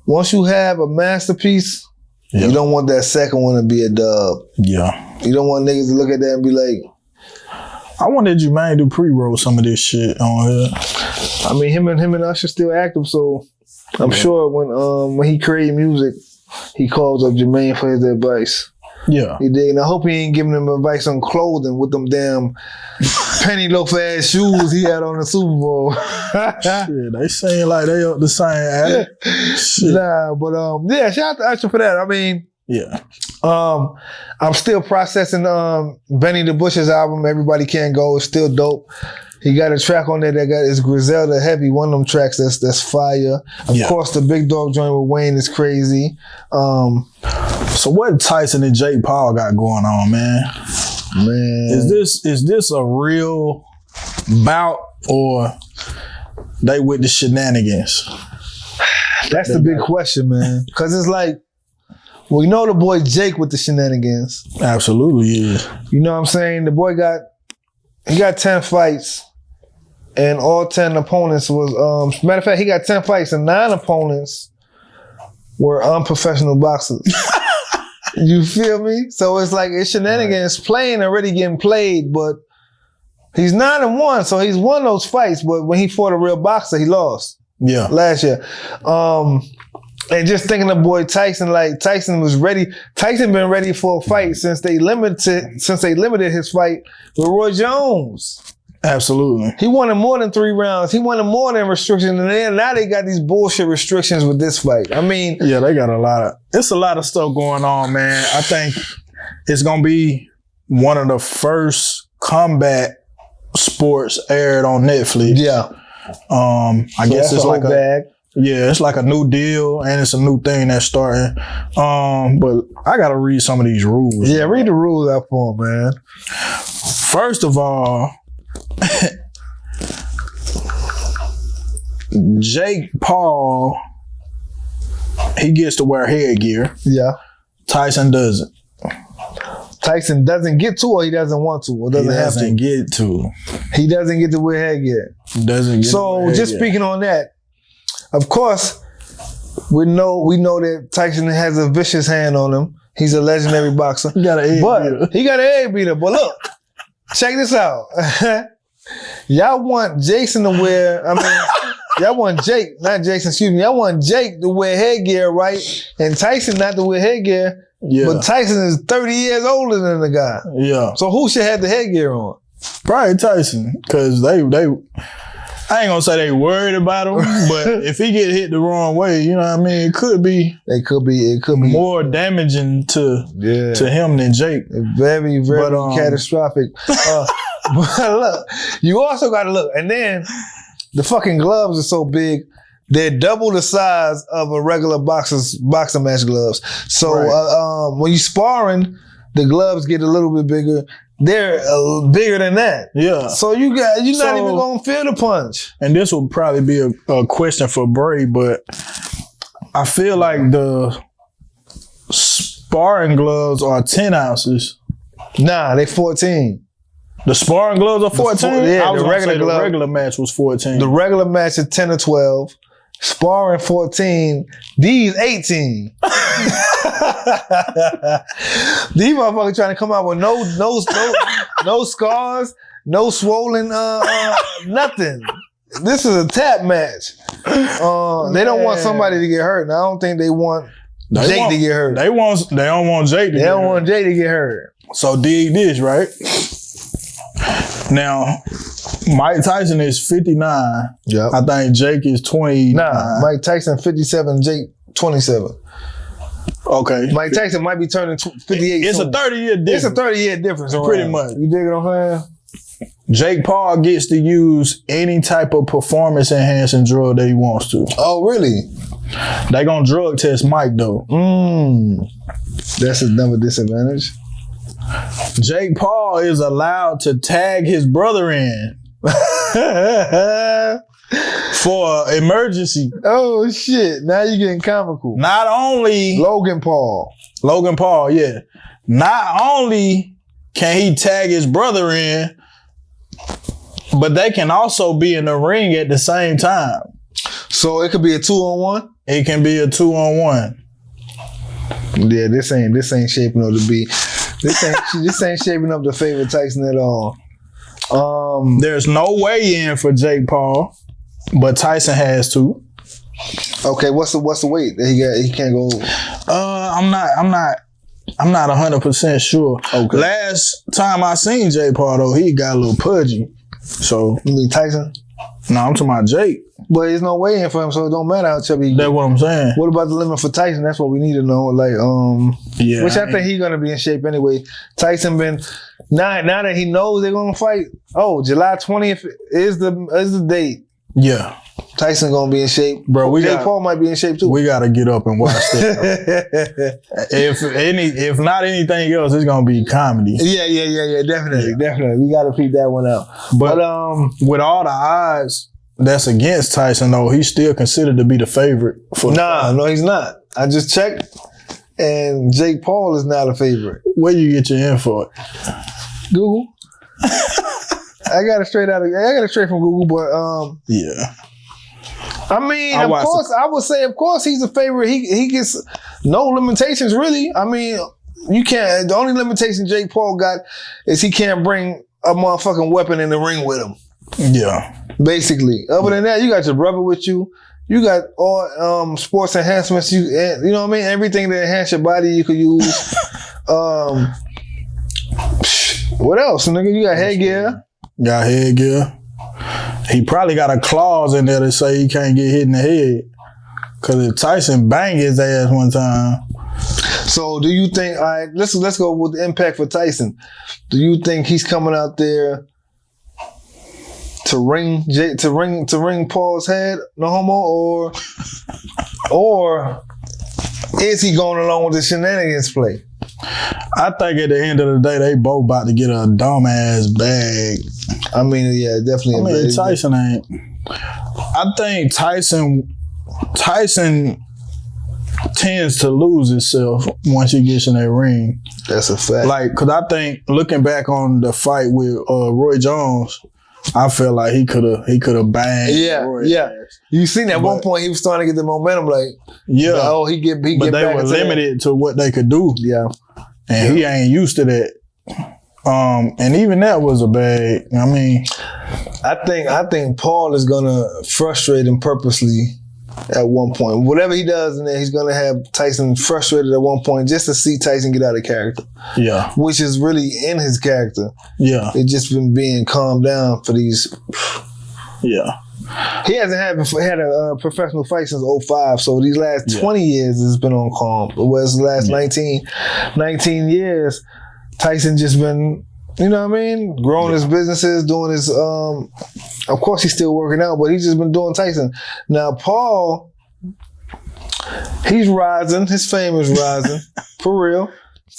once you have a masterpiece, you don't want that second one to be a dub. Yeah. You don't want niggas to look at that and be like, I wanted Jermaine to pre-roll some of this shit on here. I mean, him and Usher still active, so I'm sure when he create music, he calls up Jermaine for his advice. Yeah. He did. And I hope he ain't giving him advice on clothing with them damn penny loaf ass shoes he had on the Super Bowl. Shit, they saying like they up the same. Shit. Nah, but yeah, shout out to Usher for that. I mean, yeah. I'm still processing Benny the Butcher's album, Everybody Can't Go. It's still dope. He got a track on there that got is Griselda Heavy, one of them tracks that's fire. Of course, the Big Dog joint with Wayne is crazy. So what Tyson and Jake Paul got going on, man? Man, is this a real bout or they with the shenanigans? That's the big question, man. Because it's like, we know the boy Jake with the shenanigans. Absolutely, yeah. You know what I'm saying? The boy got 10 fights. And all 10 opponents was, matter of fact, he got 10 fights and 9 opponents were unprofessional boxers. You feel me? So it's like, it's shenanigans playing already getting played, but he's 9-1, so he's won those fights, but when he fought a real boxer, he lost. Yeah. Last year. And just thinking of boy Tyson, like Tyson was ready. Tyson been ready for a fight since they limited his fight with Roy Jones. Absolutely. He wanted more than 3 rounds. He wanted more than restrictions. And now they got these bullshit restrictions with this fight. I mean. Yeah, they got it's a lot of stuff going on, man. I think it's going to be one of the first combat sports aired on Netflix. Yeah. I guess it's like bag. Yeah, it's like a new deal and it's a new thing that's starting. But I gotta read some of these rules. Yeah, read the rules out for him, man. First of all, Jake Paul, he gets to wear headgear. Yeah. Tyson doesn't. Tyson doesn't get to, or he doesn't want to, or doesn't have to. Get to. He doesn't get to wear headgear. Doesn't get so to just speaking on that, of course, we know that Tyson has a vicious hand on him. He's a legendary boxer. He got an egg beater. He got an egg beater. But look, check this out. Y'all want Jason to wear, y'all want Jake, not Jason, excuse me. Y'all want Jake to wear headgear, right? And Tyson not to wear headgear. Yeah. But Tyson is 30 years older than the guy. Yeah. So who should have the headgear on? Probably Tyson. Because they I ain't gonna say they worried about him, but if he get hit the wrong way, you know what I mean? It could be more damaging to him than Jake. Very, very catastrophic. But look, you also gotta look. And then the fucking gloves are so big. They're double the size of a regular boxing match gloves. So when you sparring, the gloves get a little bit bigger. They're bigger than that. Yeah. So you're not even gonna feel the punch. And this will probably be a question for Bray, but I feel like the sparring gloves are 10 ounces. Nah, they 14. The sparring gloves are 14? The regular match was 14. The regular match is 10 or 12. Sparring 14. These 18. These motherfuckers trying to come out with no scars, no swollen, nothing. This is a tap match. They don't want somebody to get hurt. And I don't think they want Jake to get hurt. They don't want Jake to get hurt. They don't want Jake to get hurt. So dig this, right? Now, Mike Tyson is 59. Yep. I think Jake is 29. Nah, Mike Tyson 57, Jake 27. Okay. Mike Tyson might be turning 58 It's soon. a 30-year difference. It's a 30-year difference. Pretty much. You dig what I'm saying? Jake Paul gets to use any type of performance-enhancing drug that he wants to. Oh, really? They gonna drug test Mike, though. That's another disadvantage. Jake Paul is allowed to tag his brother in for emergency. Oh shit! Now you're getting comical. Not only Logan Paul, yeah. Not only can he tag his brother in, but they can also be in the ring at the same time. So it could be a 2-on-1. It can be a 2-on-1. Yeah, this ain't shaping up to be. This ain't shaping up to favor Tyson at all. There's no weigh-in for Jake Paul, but Tyson has to. Okay, what's the weight that he got? He can't go. I'm not 100% sure. Okay. Last time I seen Jake Paul though, he got a little pudgy. So you mean Tyson? No, I'm talking about Jake. But there's no weigh-in for him, so it don't matter how chubby he That's what I'm saying. What about the limit for Tyson? That's what we need to know. Like, yeah, which I think he's gonna be in shape anyway. Tyson been now that he knows they're gonna fight. Oh, July 20th is the date. Yeah. Tyson gonna be in shape. Bro, Jake Paul might be in shape too. We gotta get up and watch that. if not anything else, it's gonna be comedy. Yeah. Definitely. We gotta peep that one out. But with all the odds that's against Tyson, though, he's still considered to be the favorite for No, he's not. I just checked, and Jake Paul is not a favorite. Where you get your info? Google. I got it straight from Google, but yeah. I mean, I would say, of course, he's a favorite. He gets no limitations, really. I mean, you can't. The only limitation Jake Paul got is he can't bring a motherfucking weapon in the ring with him. Yeah. Basically. Other than that, you got your brother with you. You got all sports enhancements. You know what I mean? Everything to enhance your body you could use. What else, nigga? You got headgear. Got headgear. He probably got a clause in there to say he can't get hit in the head. Cause if Tyson banged his ass one time. So do you think, all right, let's go with the impact for Tyson. Do you think he's coming out there to ring Paul's head, no homo, or is he going along with the shenanigans play? I think at the end of the day, they both about to get a dumbass bag. I mean, yeah, definitely. I mean, Tyson ain't. I think Tyson tends to lose himself once he gets in that ring. That's a fact. Like, cause I think looking back on the fight with Roy Jones, I feel like he could have banged. Yeah, Roy yeah. ass. You seen at one point he was starting to get the momentum. Like, yeah. Oh, he get but back they were limited to what they could do. Yeah, and he ain't used to that. And even that was a bag. I mean, I think Paul is gonna frustrate him purposely at one point. Whatever he does in there, he's gonna have Tyson frustrated at one point just to see Tyson get out of character. Yeah. Which is really in his character. Yeah. It's just been being calmed down for these. Yeah. He hasn't had a professional fight since 05, so these last 20 years has been on calm. Whereas the last 19 years, Tyson just been, you know what I mean, growing his businesses, doing his, of course he's still working out, but he's just been doing Tyson. Now Paul, he's rising, his fame is rising, for real.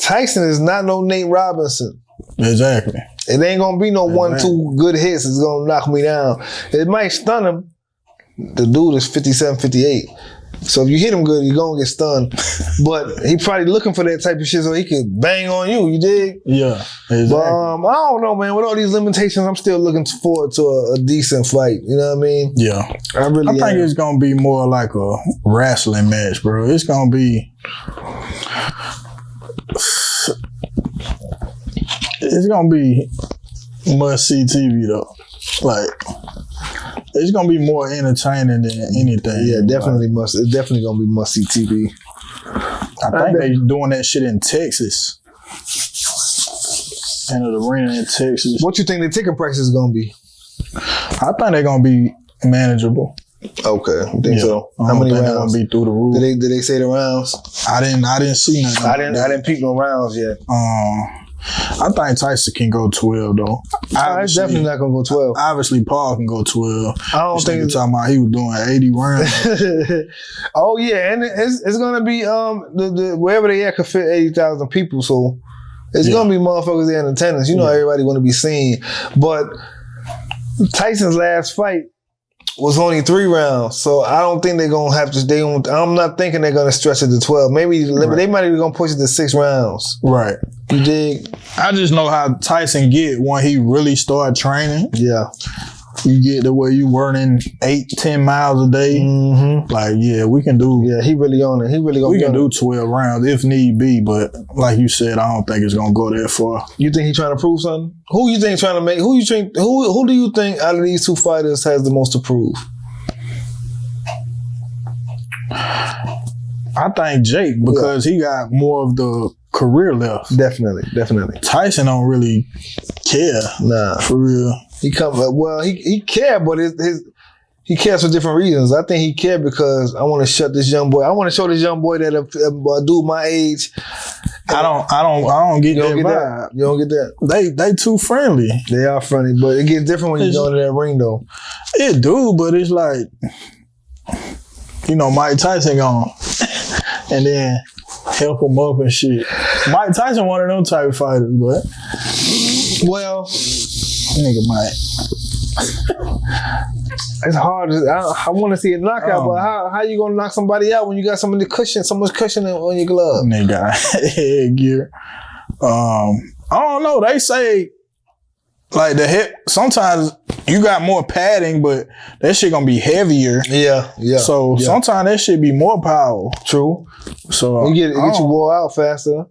Tyson is not no Nate Robinson. Exactly. It ain't gonna be no 1-2 good hits. It's gonna knock me down. It might stun him. The dude is 57, 58. So if you hit him good, you're gonna get stunned. But he probably looking for that type of shit so he could bang on you. You dig? Yeah. Exactly. But I don't know, man. With all these limitations, I'm still looking forward to a decent fight. You know what I mean? Yeah. I think it's gonna be more like a wrestling match, bro. It's gonna be. It's gonna be must-see TV though. Like, it's gonna be more entertaining than anything. Yeah, definitely must. It's definitely gonna be must-see TV. I think they doing that shit in Texas. In the arena in Texas. What you think the ticket price is gonna be? I think they're gonna be manageable. Okay, I think so. How many rounds? Gonna be through the roof. Did they say the rounds? I didn't see nothing. I didn't peep no rounds yet. I think Tyson can go 12 though. I'm definitely not gonna go 12. Obviously, Paul can go 12. I don't think you're talking about he was doing 80 rounds. Oh yeah, and it's gonna be the wherever they at could fit 80,000 people, so it's gonna be motherfuckers there in attendance. You know, everybody gonna be seen. But Tyson's last fight was only 3 rounds, so I don't think they're gonna have to. I'm not thinking they're gonna stretch it to 12. Maybe they might even gonna push it to 6 rounds. Right. You dig? I just know how Tyson get when he really start training. Yeah. You get to where you running 8-10 miles a day. Mm-hmm. Like, yeah, we can do. Yeah, he really on it. He really gonna. We can do 12 rounds if need be, but like you said, I don't think it's gonna go that far. You think he's trying to prove something? Who you think trying to make? Who do you think out of these 2 fighters has the most to prove? I think Jake, because he got more of the career left. Definitely. Tyson don't really care. Nah, for real. He cared, but he cares for different reasons. I think he cared because I want to shut this young boy. I want to show this young boy that a dude my age. I don't get that vibe. You don't get that. They too friendly. They are friendly, but it gets different when you go into that ring though. It do, but it's like, you know, Mike Tyson gone, and then help him up and shit. Mike Tyson one of them type of fighters, but nigga Mike. It's hard. I want to see a knockout, but how you gonna knock somebody out when you got so much cushion on your glove? Nigga, headgear. I don't know. They say like the hip. Sometimes you got more padding, but that shit gonna be heavier. Yeah. So sometimes that shit be more power. True. So you get you wore out faster.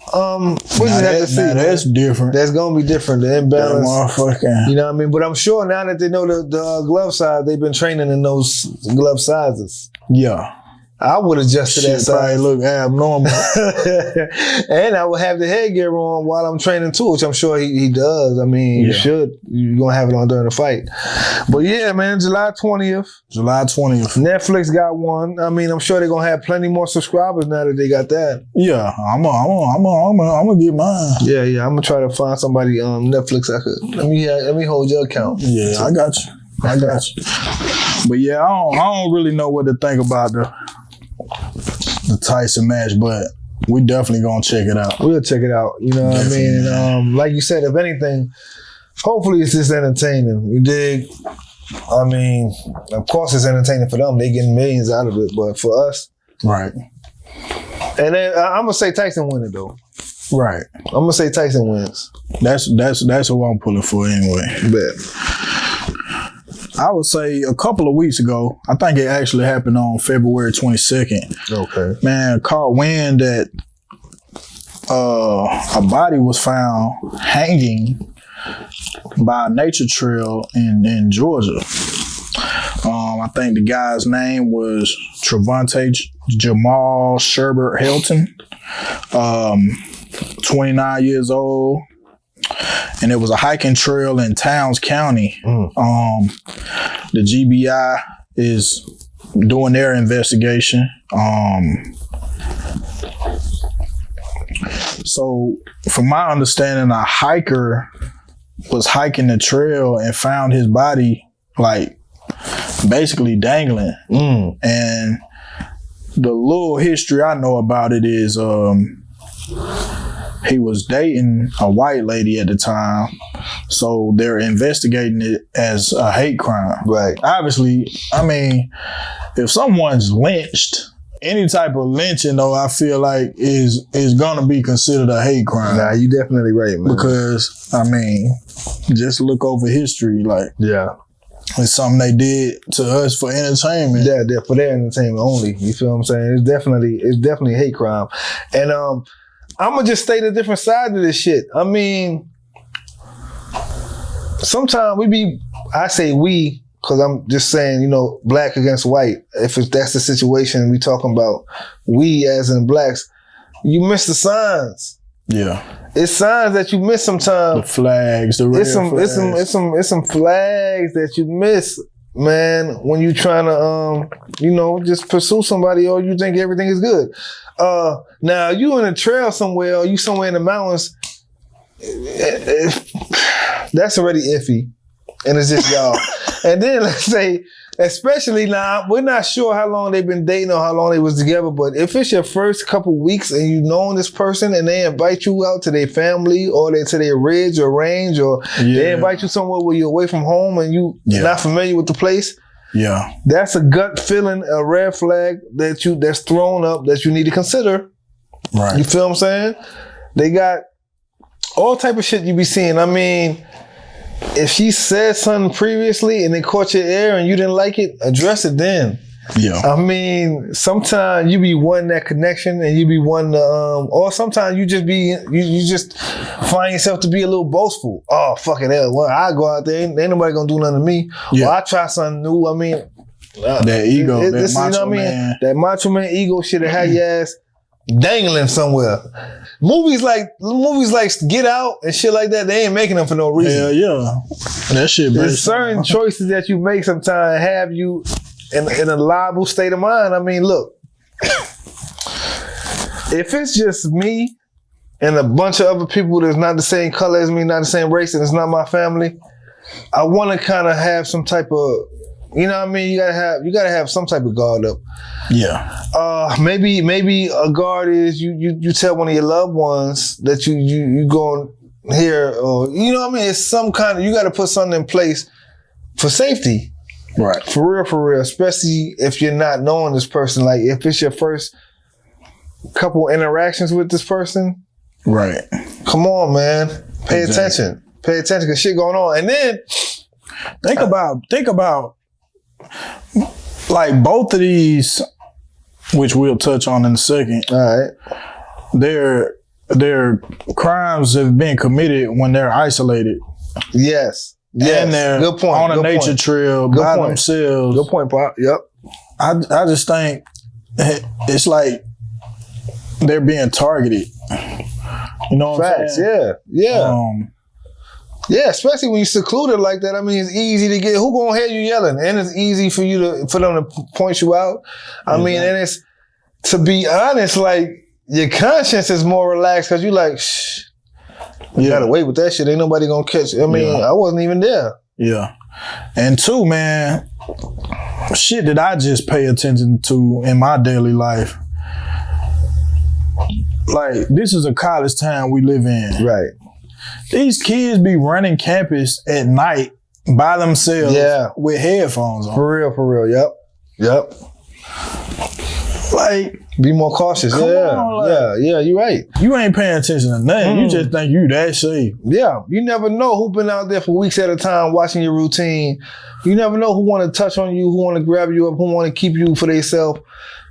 We just have to see. That's different. That's gonna be different. The imbalance, motherfucking. You know what I mean? But I'm sure now that they know the glove size, they've been training in those glove sizes. Yeah. I would adjust to that size. Probably look abnormal. And I would have the headgear on while I'm training too, which I'm sure he does. I mean, you should. You're going to have it on during the fight. But yeah, man, July 20th. July 20th. Netflix got one. I mean, I'm sure they're going to have plenty more subscribers now that they got that. Yeah, I'm gonna get mine. Yeah, I'm going to try to find somebody on Netflix I could. Let me hold your account. Yeah, I got you. But yeah, I don't really know what to think about the Tyson match, but we definitely gonna check it out. We'll check it out. You know what I mean? Like you said, if anything, hopefully it's just entertaining. You dig? I mean, of course it's entertaining for them. They getting millions out of it, but for us, right. And then I'm gonna say Tyson win it though. Right. I'm gonna say Tyson wins. That's what I'm pulling for anyway. Bet. I would say a couple of weeks ago, I think it actually happened on February 22nd. Okay. Man, caught wind that a body was found hanging by a nature trail in Georgia. I think the guy's name was Trevonte Jamal Shubert-Helton, 29 years old. And it was a hiking trail in Towns County. The GBI is doing their investigation. So from my understanding, a hiker was hiking the trail and found his body like basically dangling. And the little history I know about it is he was dating a white lady at the time, so they're investigating it as a hate crime. Right. Obviously, I mean, if someone's lynched, any type of lynching, though, I feel like is gonna be considered a hate crime. Nah, you definitely right, man. Because I mean, just look over history, like it's something they did to us for entertainment. Yeah, for their entertainment only. You feel what I'm saying? It's definitely a hate crime, and I'm gonna just state a different side to this shit. I mean, sometimes I say we, because I'm just saying, you know, black against white. If that's the situation we talking about, we as in blacks, you miss the signs. Yeah. It's signs that you miss sometimes. The flags, the red flags. It's some flags that you miss, man, when you trying to, you know, just pursue somebody or you think everything is good. Now you in a trail somewhere or you somewhere in the mountains, that's already iffy. And it's just y'all. And then let's say, especially now, we're not sure how long they've been dating or how long they was together, but if it's your first couple weeks and you know this person and they invite you out to their family or to their ridge or range or they invite you somewhere where you're away from home and you not familiar with the place, that's a gut feeling, a red flag that's thrown up that you need to consider. Right. You feel what I'm saying? They got all type of shit you be seeing. I mean, if she said something previously and it caught your ear and you didn't like it, address it then. Yeah. I mean, sometimes you be wanting that connection and you be wanting to, or sometimes you just find yourself to be a little boastful. Oh, fuck it, hell. Well, I go out there, ain't nobody gonna do nothing to me. Yeah. Or I try something new. I mean, that ego, that macho, you know what man. I mean? That macho man ego shit that had your ass dangling somewhere. Movies like Get Out and shit like that, they ain't making them for no reason. Hell yeah. That shit, there's certain choices that you make sometimes have you in a liable state of mind. I mean, look, if it's just me and a bunch of other people that's not the same color as me, not the same race, and it's not my family, I want to kind of have some type of, you know what I mean? You gotta have some type of guard up. Yeah. Maybe a guard is you tell one of your loved ones that you going here, or you know what I mean? It's some kind of, you gotta put something in place for safety. Right. For real. Especially if you're not knowing this person. Like if it's your first couple interactions with this person. Right. Come on, man. Pay attention. Pay attention, cause shit going on. And then think about like both of these, which we'll touch on in a second. All right. Their crimes have been committed when they're isolated. Yes. And they're good point. On a nature trail by themselves. Good point, Pop. Yep. I just think it's like they're being targeted. You know what I'm saying? Yeah. Yeah, especially when you're secluded like that. I mean, it's easy to get. Who gonna hear you yelling? And it's easy for them to point you out. I mean, and it's, to be honest, like, your conscience is more relaxed because you like, shh, you gotta wait with that shit. Ain't nobody gonna catch it. I mean, I wasn't even there. Yeah. And two, man, shit that I just pay attention to in my daily life. Like, this is a college town we live in. Right. These kids be running campus at night by themselves with headphones on. For real. Yep. Like, be more cautious. Yeah, you're right. You ain't paying attention to nothing. You just think you that safe. Yeah, you never know who been out there for weeks at a time watching your routine. You never know who want to touch on you, who want to grab you up, who want to keep you for themselves.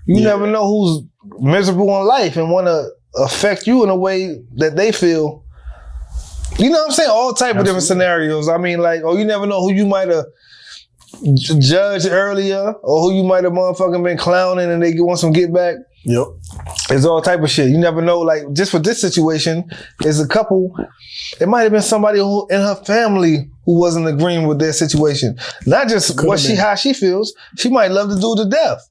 You never know who's miserable in life and want to affect you in a way that they feel. You know what I'm saying? All type of different scenarios. I mean, like, you never know who you might have judged earlier or who you might have motherfucking been clowning and they want some get back. Yep. It's all type of shit. You never know. Like, just for this situation, there's a couple, it might have been somebody who in her family who wasn't agreeing with their situation. Not just how she feels. She might love the dude to death.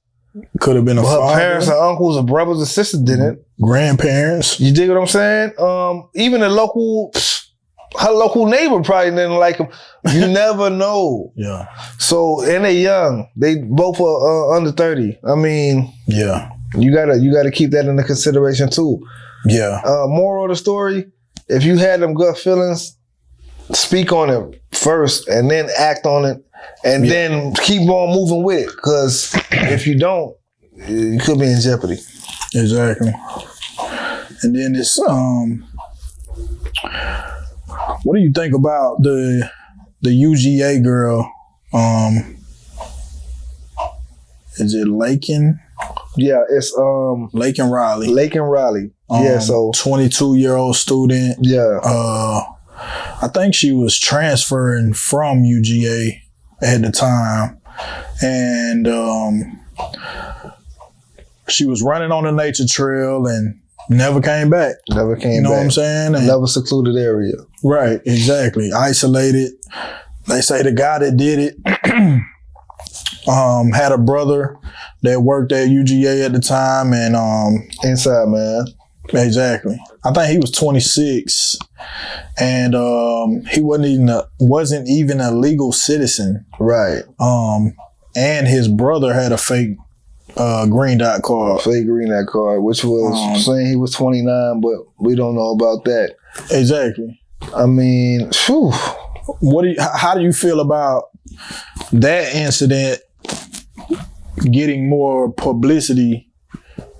Could have been her parents or uncles or brothers or sisters didn't. Grandparents. You dig what I'm saying? Even her local neighbor probably didn't like him. You never know. Yeah. So, and they young. They both are under 30. I mean, you gotta keep that into consideration too. Yeah. Moral of the story: if you had them gut feelings, speak on it first, and then act on it, and then keep on moving with it. Because if you don't, you could be in jeopardy. Exactly. And then it's what do you think about the UGA girl? Is it Laken? Yeah, it's Laken Riley. Laken Riley. 22-year-old student. Yeah. I think she was transferring from UGA at the time, and she was running on the nature trail and never came back. You know what I'm saying? And never secluded area. Right, exactly. Isolated. They say the guy that did it had a brother that worked at UGA at the time, and inside man. Exactly. I think he was 26, and he wasn't even a legal citizen. Right. And his brother had a fake green dot card. Fake green dot card, which was saying he was 29, but we don't know about that. Exactly. I mean, whew. How do you feel about that incident getting more publicity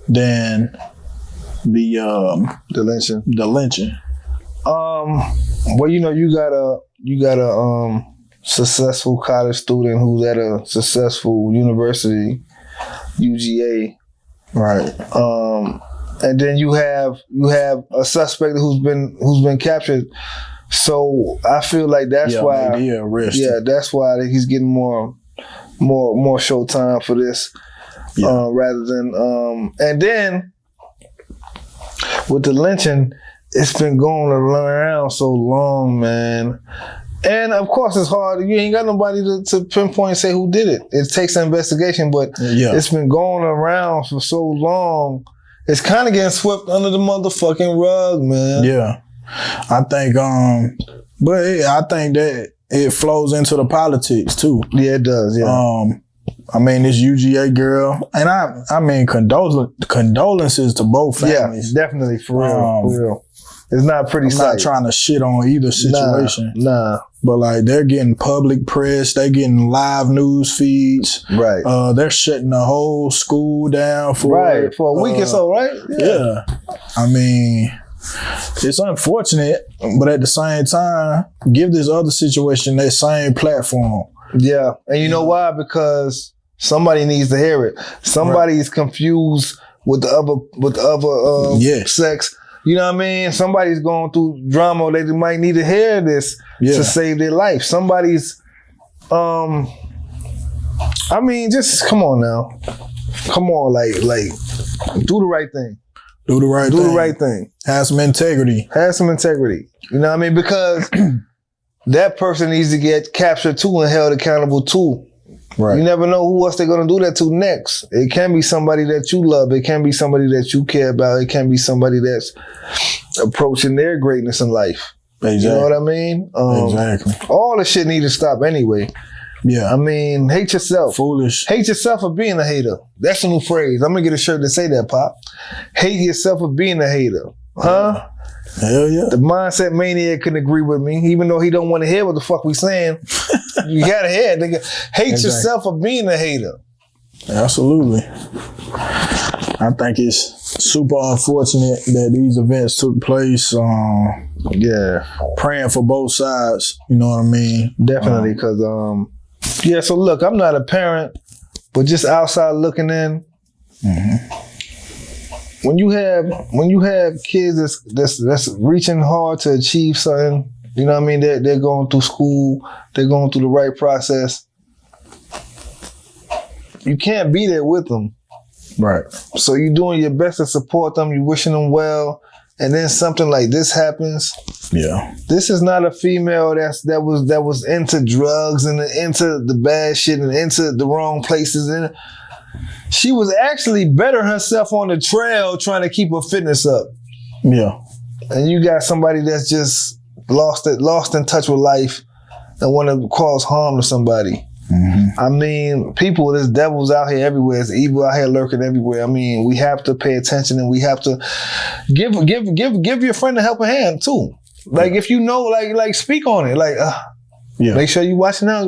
than the lynching? The lynching. Well, you got a successful college student who's at a successful university, UGA, right? And then you have a suspect who's been captured. So I feel like that's why that's why he's getting more showtime for this, rather than and then with the lynching, it's been going around so long, man. And of course, it's hard. You ain't got nobody to pinpoint and say who did it. It takes an investigation, but it's been going around for so long. It's kind of getting swept under the motherfucking rug, man. Yeah, I think. But I think that it flows into the politics too. Yeah, it does. Yeah. I mean, this UGA girl, and I mean, condolences to both families. Yeah, definitely, for real. It's not a pretty sight. I'm not trying to shit on either situation. Nah. But like, they're getting public press, they're getting live news feeds. Right. They're shutting the whole school down for a week or so, right? Yeah. I mean, it's unfortunate, but at the same time, give this other situation that same platform. Yeah. And you know why? Because somebody needs to hear it. Somebody's confused with the other sex. You know what I mean? Somebody's going through drama. They might need to hear this to save their life. Somebody's, I mean, just come on now. Come on, like, do the right thing. Do the right thing. Have some integrity. You know what I mean? Because that person needs to get captured too and held accountable too. Right. You never know who else they're going to do that to next. It can be somebody that you love. It can be somebody that you care about. It can be somebody that's approaching their greatness in life. Exactly. You know what I mean? Exactly. All the shit need to stop anyway. Yeah. I mean, hate yourself. Foolish. Hate yourself for being a hater. That's a new phrase. I'm going to get a shirt that say that, Pop. Hate yourself for being a hater. Huh? Hell yeah. The mindset maniac couldn't agree with me, even though he don't want to hear what the fuck we saying. You gotta hear it, nigga. Hate yourself for being a hater. Absolutely. I think it's super unfortunate that these events took place. Praying for both sides. You know what I mean? Definitely, because so look, I'm not a parent, but just outside looking in. Mm-hmm. When you have kids that's reaching hard to achieve something, you know what I mean? They're going through school, they're going through the right process. You can't be there with them. Right. So you're doing your best to support them, you're wishing them well, and then something like this happens. Yeah. This is not a female that was into drugs and into the bad shit and into the wrong places and she was actually bettering herself on the trail trying to keep her fitness up. Yeah. And you got somebody that's just lost in touch with life and want to cause harm to somebody. Mm-hmm. I mean, people, there's devils out here everywhere. There's evil out here lurking everywhere. I mean, we have to pay attention and we have to give your friend a helping hand too. Like if you know, like speak on it. Like make sure you watching out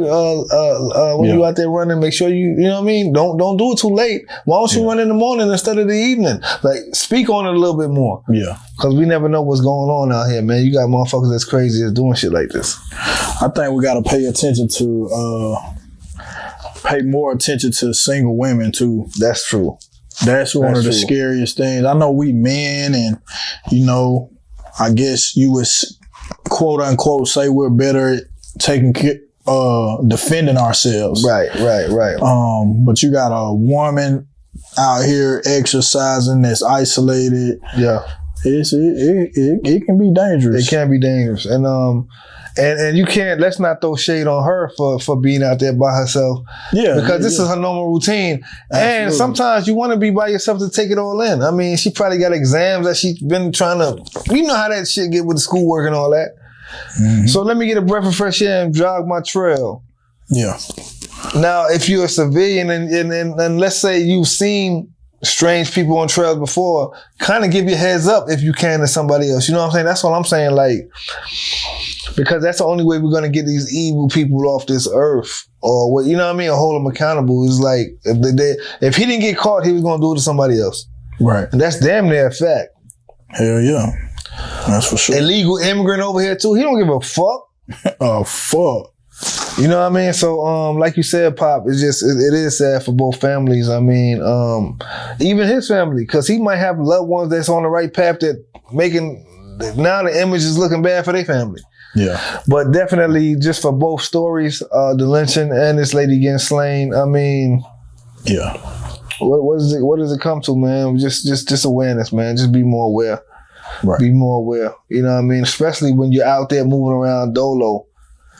when you out there running. Make sure you know what I mean. Don't do it too late. Why don't you run in the morning instead of the evening? Like speak on it a little bit more. Yeah, because we never know what's going on out here, man. You got motherfuckers that's crazy that's doing shit like this. I think we got to pay attention to pay more attention to single women too. That's true. That's one of the scariest things. I know we men, and you know, I guess you would quote unquote say we're better at taking defending ourselves. Right. But you got a woman out here exercising that's isolated. Yeah. It can be dangerous. It can be dangerous. And you can't, let's not throw shade on her for being out there by herself. Yeah. Because this is her normal routine. Absolutely. And sometimes you want to be by yourself to take it all in. I mean, she probably got exams that she's been trying to, you know how that shit get with the schoolwork and all that. Mm-hmm. So let me get a breath of fresh air and jog my trail. Yeah. Now, if you're a civilian and let's say you've seen strange people on trails before, kind of give your heads up if you can to somebody else. You know what I'm saying? That's what I'm saying. Like, because that's the only way we're going to get these evil people off this earth. Or what, you know what I mean? Or hold them accountable. Is like, if he didn't get caught, he was going to do it to somebody else. Right. And that's damn near a fact. Hell yeah. That's for sure. Illegal immigrant over here too. He don't give a fuck. Fuck. You know what I mean? So, like you said, Pop, it is sad for both families. I mean, even his family, because he might have loved ones that's on the right path that now the image is looking bad for their family. Yeah. But definitely, just for both stories, the lynching and this lady getting slain. I mean, yeah. What does it come to, man? Just awareness, man. Just be more aware. Right. Be more aware. You know what I mean? Especially when you're out there moving around dolo.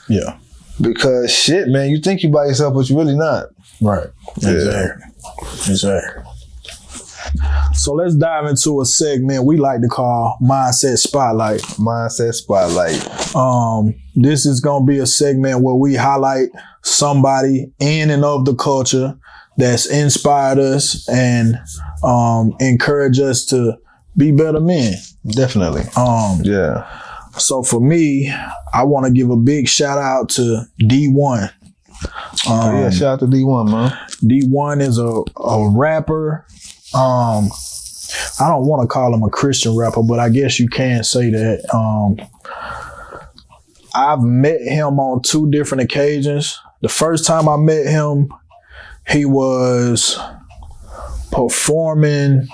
Yeah. Because shit, man, you think you by yourself, but you're really not. Right. Exactly. So let's dive into a segment we like to call Mindset Spotlight. Mindset Spotlight. This is going to be a segment where we highlight somebody in and of the culture that's inspired us and encourage us to be better men. Definitely. Yeah. So for me, I want to give a big shout out to D1. Shout out to D1, man. D1 is a rapper. I don't want to call him a Christian rapper, but I guess you can say that. I've met him on 2 different occasions. The first time I met him, he was performing.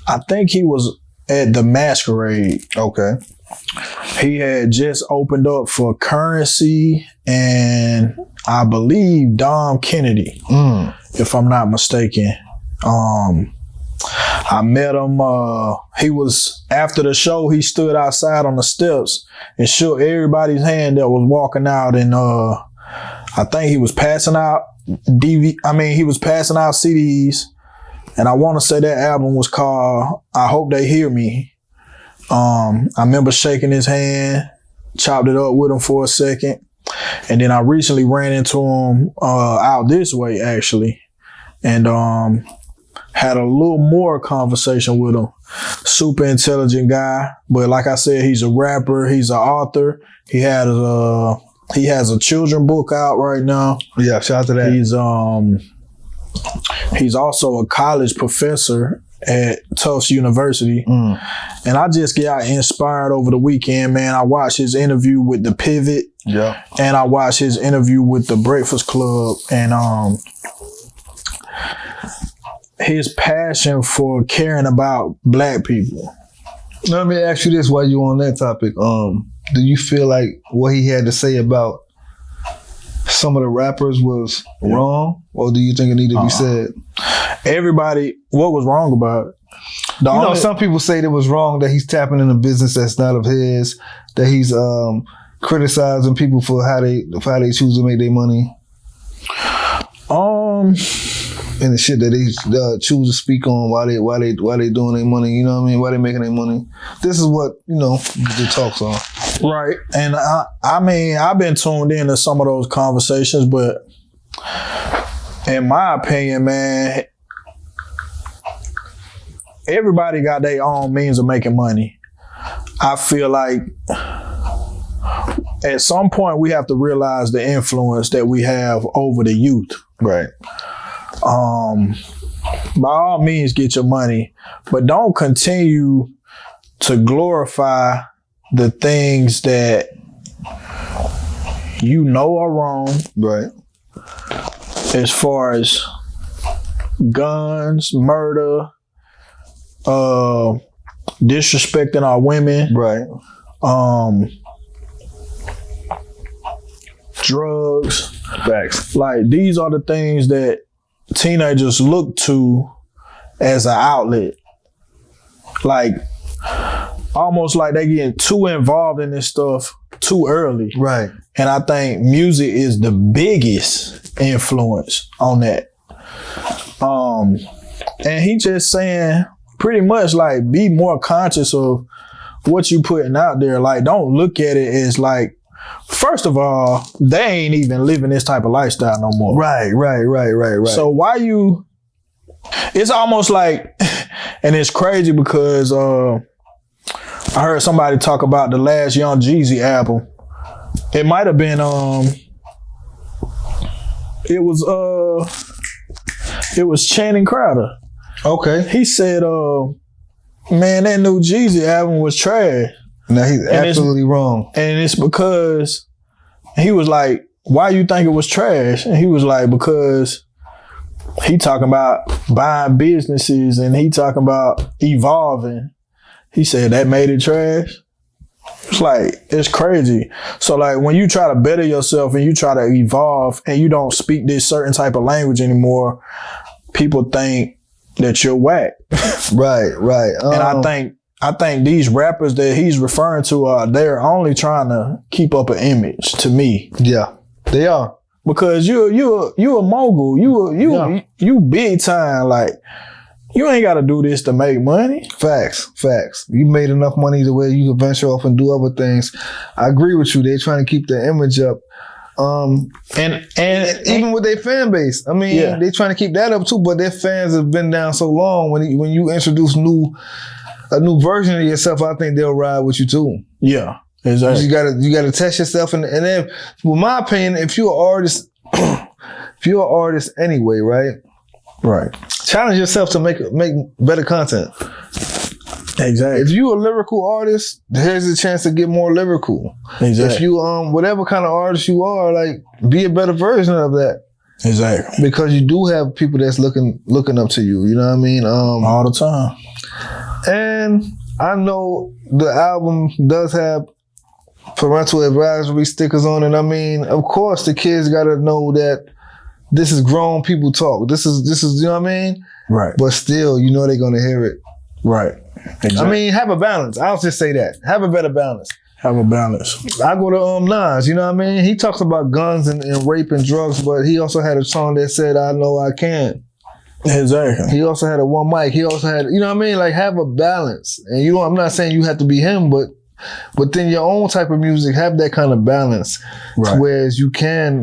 I think he was at the Masquerade. Okay. He had just opened up for Currency and I believe Dom Kennedy. if I'm not mistaken. I met him. He was after the show. He stood outside on the steps and shook everybody's hand that was walking out, and I think he was passing out he was passing out CDs, and I want to say that album was called "I Hope They Hear Me." I remember shaking his hand, chopped it up with him for a second, and then I recently ran into him out this way actually, and had a little more conversation with him. Super intelligent guy, but like I said, he's a rapper, he's an author. He has a children's book out right now. Yeah, shout out to that. He's also a college professor at Tufts University. And I just got inspired over the weekend, man. I watched his interview with The Pivot. Yeah. And I watched his interview with The Breakfast Club, and his passion for caring about Black people. Let me ask you this while you on that topic. Do you feel like what he had to say about some of the rappers was wrong, or do you think it needed to be said? Everybody, what was wrong about it? Some people say it was wrong that he's tapping in a business that's not of his, that he's criticizing people for how they choose to make their money. And the shit that they choose to speak on while they doing their money, you know what I mean? While they making their money. This is what, the talks are. Right. And I mean, I've been tuned into some of those conversations, but in my opinion, man, everybody got their own means of making money. I feel like at some point we have to realize the influence that we have over the youth. Right. By all means, get your money, but don't continue to glorify the things that you know are wrong. Right. As far as guns, murder, disrespecting our women. Right. Drugs. Facts. Like, these are the things that teenagers look to as an outlet. Like, almost like they getting too involved in this stuff too early. Right. And I think music is the biggest influence on that. And he just saying pretty much like, be more conscious of what you putting out there. Like, don't look at it as like, first of all, they ain't even living this type of lifestyle no more. Right. So why you, it's almost like, and it's crazy because I heard somebody talk about the last Young Jeezy album. It might have been, it was Channing Crowder. Okay. He said, man, that new Jeezy album was trash. No, he's absolutely wrong. And it's because he was like, why you think it was trash? And he was like, because he talking about buying businesses and he talking about evolving. He said that made it trash. It's like, it's crazy. So like, when you try to better yourself and you try to evolve and you don't speak this certain type of language anymore, people think that you're whack. Right. And I think these rappers that he's referring to they're only trying to keep up an image to me. Yeah, they are. Because you a mogul. You big time. Like, you ain't got to do this to make money. Facts. You made enough money to where you can venture off and do other things. I agree with you. They're trying to keep their image up. And even with their fan base, I mean, they're trying to keep that up too. But their fans have been down so long. When you introduce a new version of yourself, I think they'll ride with you too. Yeah, exactly. You gotta test yourself, and then, with my opinion, if you're an artist, anyway, right? Right. Challenge yourself to make better content. Exactly. If you're a lyrical artist, there's a chance to get more lyrical. Exactly. If you whatever kind of artist you are, like, be a better version of that. Exactly. Because you do have people that's looking up to you. You know what I mean? All the time. And I know the album does have parental advisory stickers on it. I mean, of course, the kids got to know that this is grown people talk. This is you know what I mean? Right. But still, you know they're gonna hear it. Right. Exactly. I mean, have a balance. I'll just say that. Have a better balance. Have a balance. I go to Nas, you know what I mean? He talks about guns and rape and drugs, but he also had a song that said, I know I can. Exactly. He also had a one mic. He also had, you know what I mean? Like, have a balance. And you know, I'm not saying you have to be him, but then your own type of music, have that kind of balance. Right. Whereas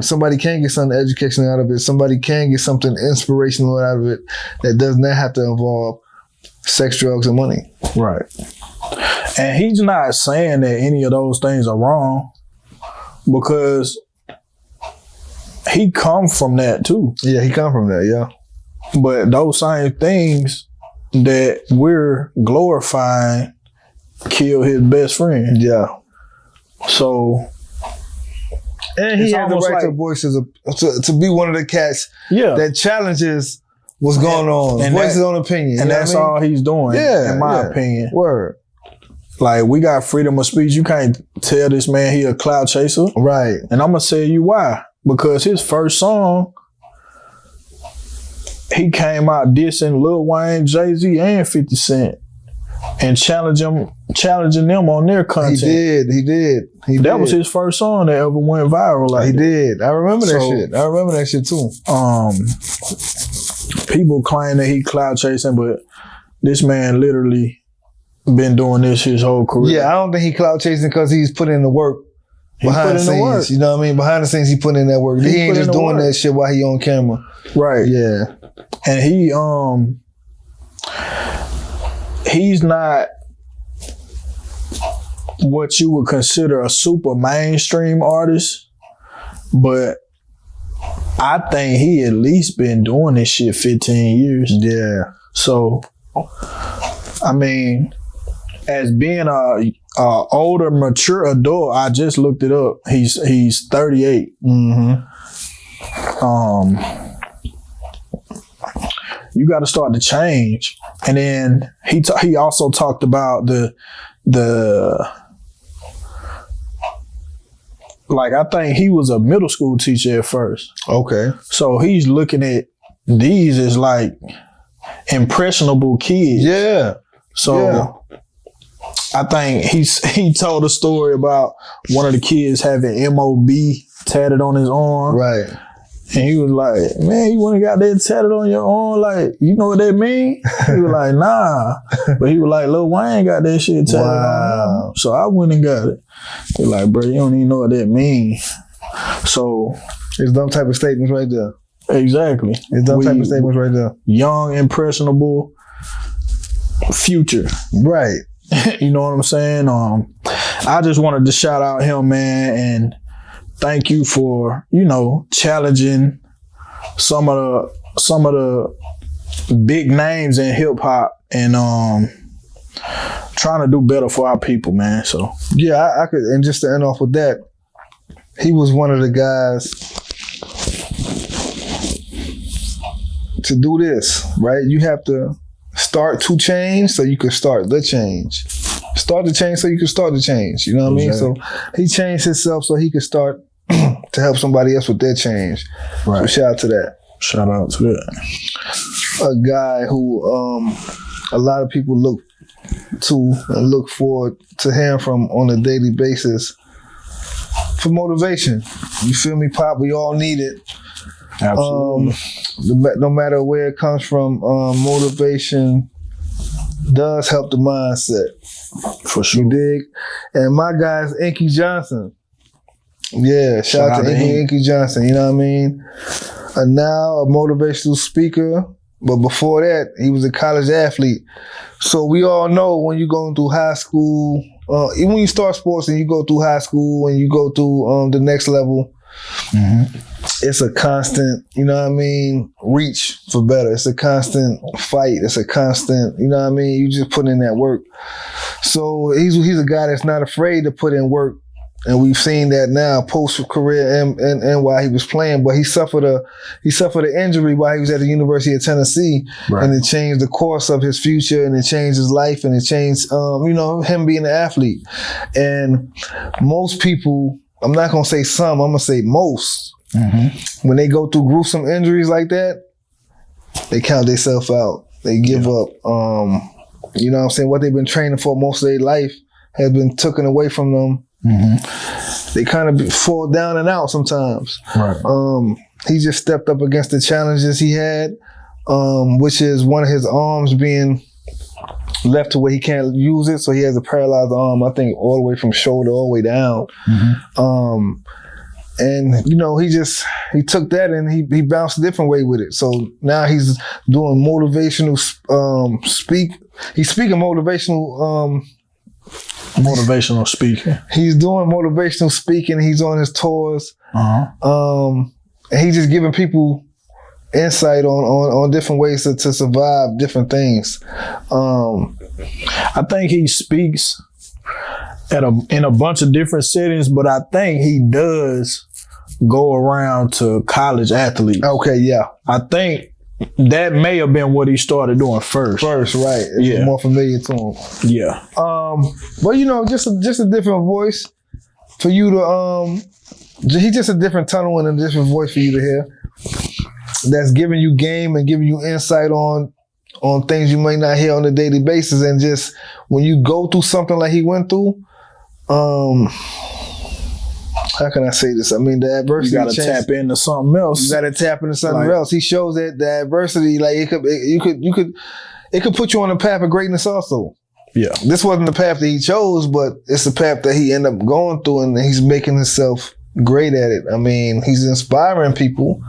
somebody can get something educational out of it. Somebody can get something inspirational out of it that does not have to involve sex, drugs, and money. Right. And he's not saying that any of those things are wrong, because he come from that too. Yeah, he come from that, yeah. But those same things that we're glorifying kill his best friend. Yeah. So, and he had the right to voice to be one of the cats that challenges what's going on. And voice his own opinion. And that's all he's doing, in my opinion. Word. Like, we got freedom of speech. You can't tell this man he a cloud chaser. Right. And I'm going to tell you why. Because his first song, he came out dissing Lil Wayne, Jay-Z, and 50 Cent and challenging them on their content. He did. That was his first song that ever went viral. Like he did. I remember that shit. I remember that shit too. People claim that he cloud chasing, but this man literally been doing this his whole career. Yeah, I don't think he cloud chasing because he's put in the work behind the scenes. You know what I mean? Behind the scenes, he put in that work. He ain't just doing that shit while he on camera. Right. Yeah. And he's not what you would consider a super mainstream artist, but I think he at least been doing this shit 15 years. Yeah. So, I mean, as being a older, mature adult, I just looked it up. He's 38. Mm-hmm. You got to start to change. And then he also talked about the like, I think he was a middle school teacher at first. Okay. So he's looking at these as like impressionable kids. Yeah. So I think he told a story about one of the kids having MOB tatted on his arm. Right. And he was like, man, you went and got that tatted on your arm? Like, you know what that mean? He was like, nah. But he was like, Lil Wayne got that shit tatted on him. So I went and got it. He was like, bro, you don't even know what that mean. So it's them type of statements right there. Exactly. It's them type of statements right there. Young, impressionable, future. Right. You know what I'm saying? I just wanted to shout out him, man, and thank you for, challenging some of the big names in hip hop and trying to do better for our people, man. So yeah, I could, and just to end off with that, he was one of the guys to do this, right? You have to start to change so you can start the change. Start the change so you can start the change. You know what I mean? So he changed himself so he could start to help somebody else with their change. Right. So shout out to that. Shout out to that. A guy who a lot of people look to and look forward to hearing from on a daily basis for motivation. You feel me, Pop? We all need it. Absolutely. No matter where it comes from, motivation does help the mindset. For sure. You dig? And my guy's Inky Johnson. Yeah, shout out to Inky Johnson, you know what I mean? Now a motivational speaker, but before that, he was a college athlete. So we all know when you're going through high school, even when you start sports and you go through high school and you go through the next level, it's a constant, you know what I mean, reach for better. It's a constant fight. It's a constant, you know what I mean? You just put in that work. So he's a guy that's not afraid to put in work. And we've seen that now post-career and while he was playing, but he suffered an injury while he was at the University of Tennessee, and it changed the course of his future, and it changed his life, and it changed, him being an athlete. And most people, I'm not gonna say some, I'm gonna say most, when they go through gruesome injuries like that, they count themselves out. They give up. You know what I'm saying? What they've been training for most of their life has been taken away from them. They kind of fall down and out sometimes. Right. He just stepped up against the challenges he had, which is one of his arms being left to where he can't use it, so he has a paralyzed arm, I think all the way from shoulder all the way down. And you know, he took that and he bounced a different way with it. So now he's doing motivational he's speaking motivational speaking. He's doing motivational speaking. He's on his tours. And he's just giving people insight on different ways to survive different things. I think he speaks in a bunch of different settings, but I think he does go around to college athletes. Okay, yeah. I think that may have been what he started doing first. Right. It's more familiar to him. Yeah. But you know, just a different voice for you to he's just a different tunnel and a different voice for you to hear. That's giving you game and giving you insight on things you may not hear on a daily basis. And just when you go through something like he went through, how can I say this? I mean, the adversity. You gotta tap into something else. You gotta tap into something else. He shows that the adversity, like it could put you on a path of greatness also. Yeah. This wasn't the path that he chose, but it's the path that he ended up going through, and he's making himself great at it. I mean, he's inspiring people.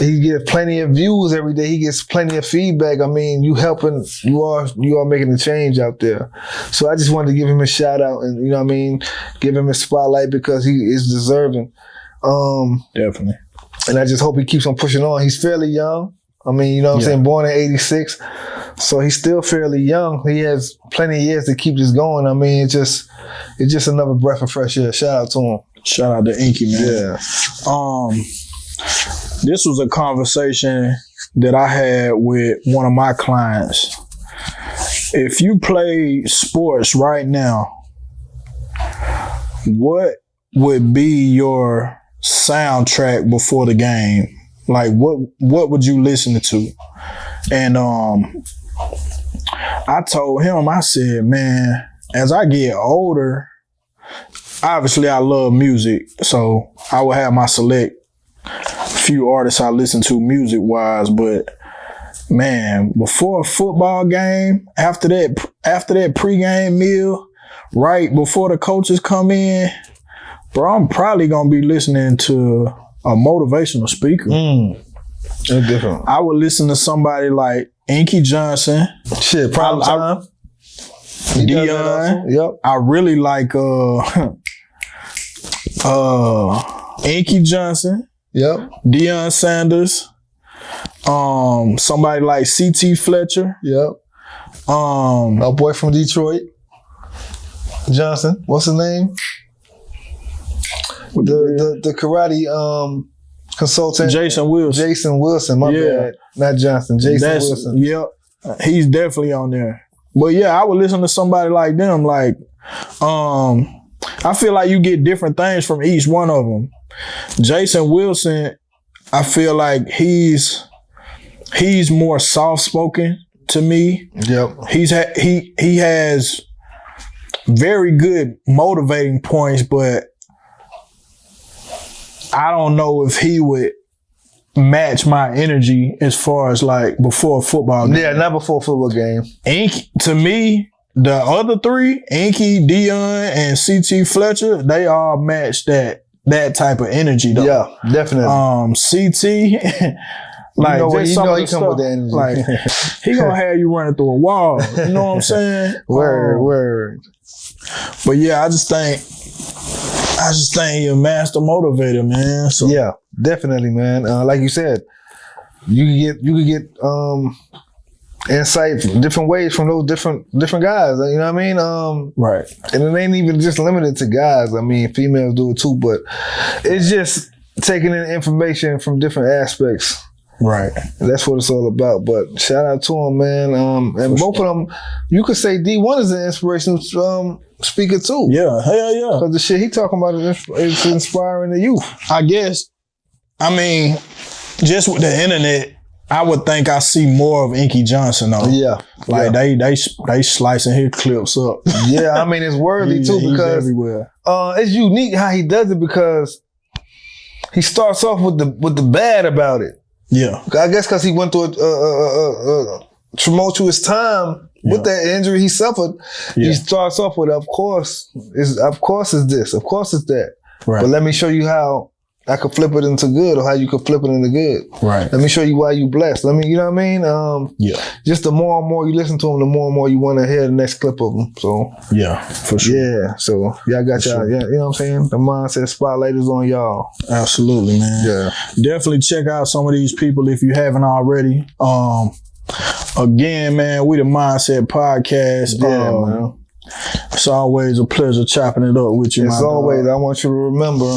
He gets plenty of views every day. He gets plenty of feedback. I mean, you are making a change out there. So I just wanted to give him a shout out and, you know what I mean, give him a spotlight because he is deserving. Definitely. And I just hope he keeps on pushing on. He's fairly young. I mean, you know what I'm saying, born in 86. So he's still fairly young. He has plenty of years to keep this going. I mean, it's just another breath of fresh air. Shout out to him. Shout out to Inky, man. Yeah. This was a conversation that I had with one of my clients. If you play sports right now, what would be your soundtrack before the game? Like, what would you listen to? And I told him, I said, man, as I get older, obviously I love music, so I would have my select few artists I listen to music-wise, but man, before a football game, after that pregame meal, right before the coaches come in, bro, I'm probably gonna be listening to a motivational speaker. That's different. I would listen to somebody like Inky Johnson. Shit, prime time. Dion. Yep. I really like Inky Johnson. Yep. Deion Sanders. Somebody like CT Fletcher. Yep. Our boy from Detroit. Johnson. What's his name? The karate consultant. Jason Wilson. Jason Wilson, my bad. Not Johnson. Wilson. Yep. He's definitely on there. But yeah, I would listen to somebody like them. Like, I feel like you get different things from each one of them. Jason Wilson, I feel like he's more soft-spoken to me. Yep. He has very good motivating points, but I don't know if he would match my energy as far as like before a football game. Yeah, not before a football game. Inky, to me, the other three, Inky, Dion, and CT Fletcher, they all match that type of energy though. Yeah, definitely. CT, like he come with the energy. Like he gonna have you running through a wall. You know what I'm saying? Word. But yeah, I just think you're a master motivator, man. So yeah, definitely, man. Like you said, you could get insight from different ways from those different guys. You know what I mean? Right. And it ain't even just limited to guys. I mean, females do it too, but it's just taking in information from different aspects. Right. That's what it's all about. But shout out to him, man. And both of them, you could say D1 is an inspirational speaker too. Yeah, hell yeah. Because the shit he talking about is inspiring the youth. I guess I mean, just with the internet, I would think I see more of Inky Johnson though. Yeah. Like they slicing his clips up. Yeah, I mean it's worthy too because everywhere. It's unique how he does it because he starts off with the bad about it. Yeah. I guess because he went through a tumultuous time with that injury he suffered. Yeah. He starts off with, of course it's this, of course it's that. Right. But let me show you how I could flip it into good, or how you could flip it into good. Right. Let me show you why you blessed. Let me, you know what I mean? Just the more and more you listen to him, the more and more you want to hear the next clip of him. So yeah, for sure. Yeah. So y'all got y'all. Yeah, you know what I'm saying? The mindset spotlight is on y'all. Absolutely, man. Yeah. Definitely check out some of these people if you haven't already. Again, man, we the Mindset Podcast. Yeah, man. It's always a pleasure chopping it up with you. As always, I want you to remember,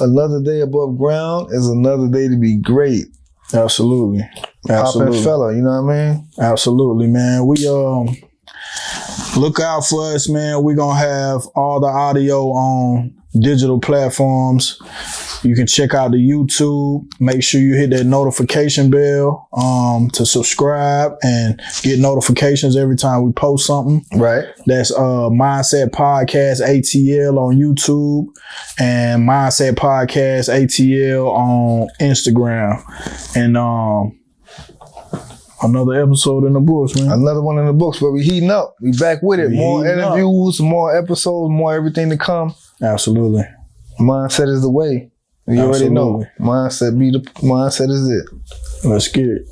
another day above ground is another day to be great. Absolutely. Poppin' fella, you know what I mean? Absolutely, man. We look out for us, man. We're gonna have all the audio on digital platforms. You can check out the YouTube. Make sure you hit that notification bell to subscribe and get notifications every time we post something. Right. That's Mindset Podcast ATL on YouTube and Mindset Podcast ATL on Instagram. And another episode in the books, man. Another one in the books, but we heating up. We back with it. More interviews, more episodes, more everything to come. Absolutely. Mindset is the way. You already know. Mindset is it. Let's get it.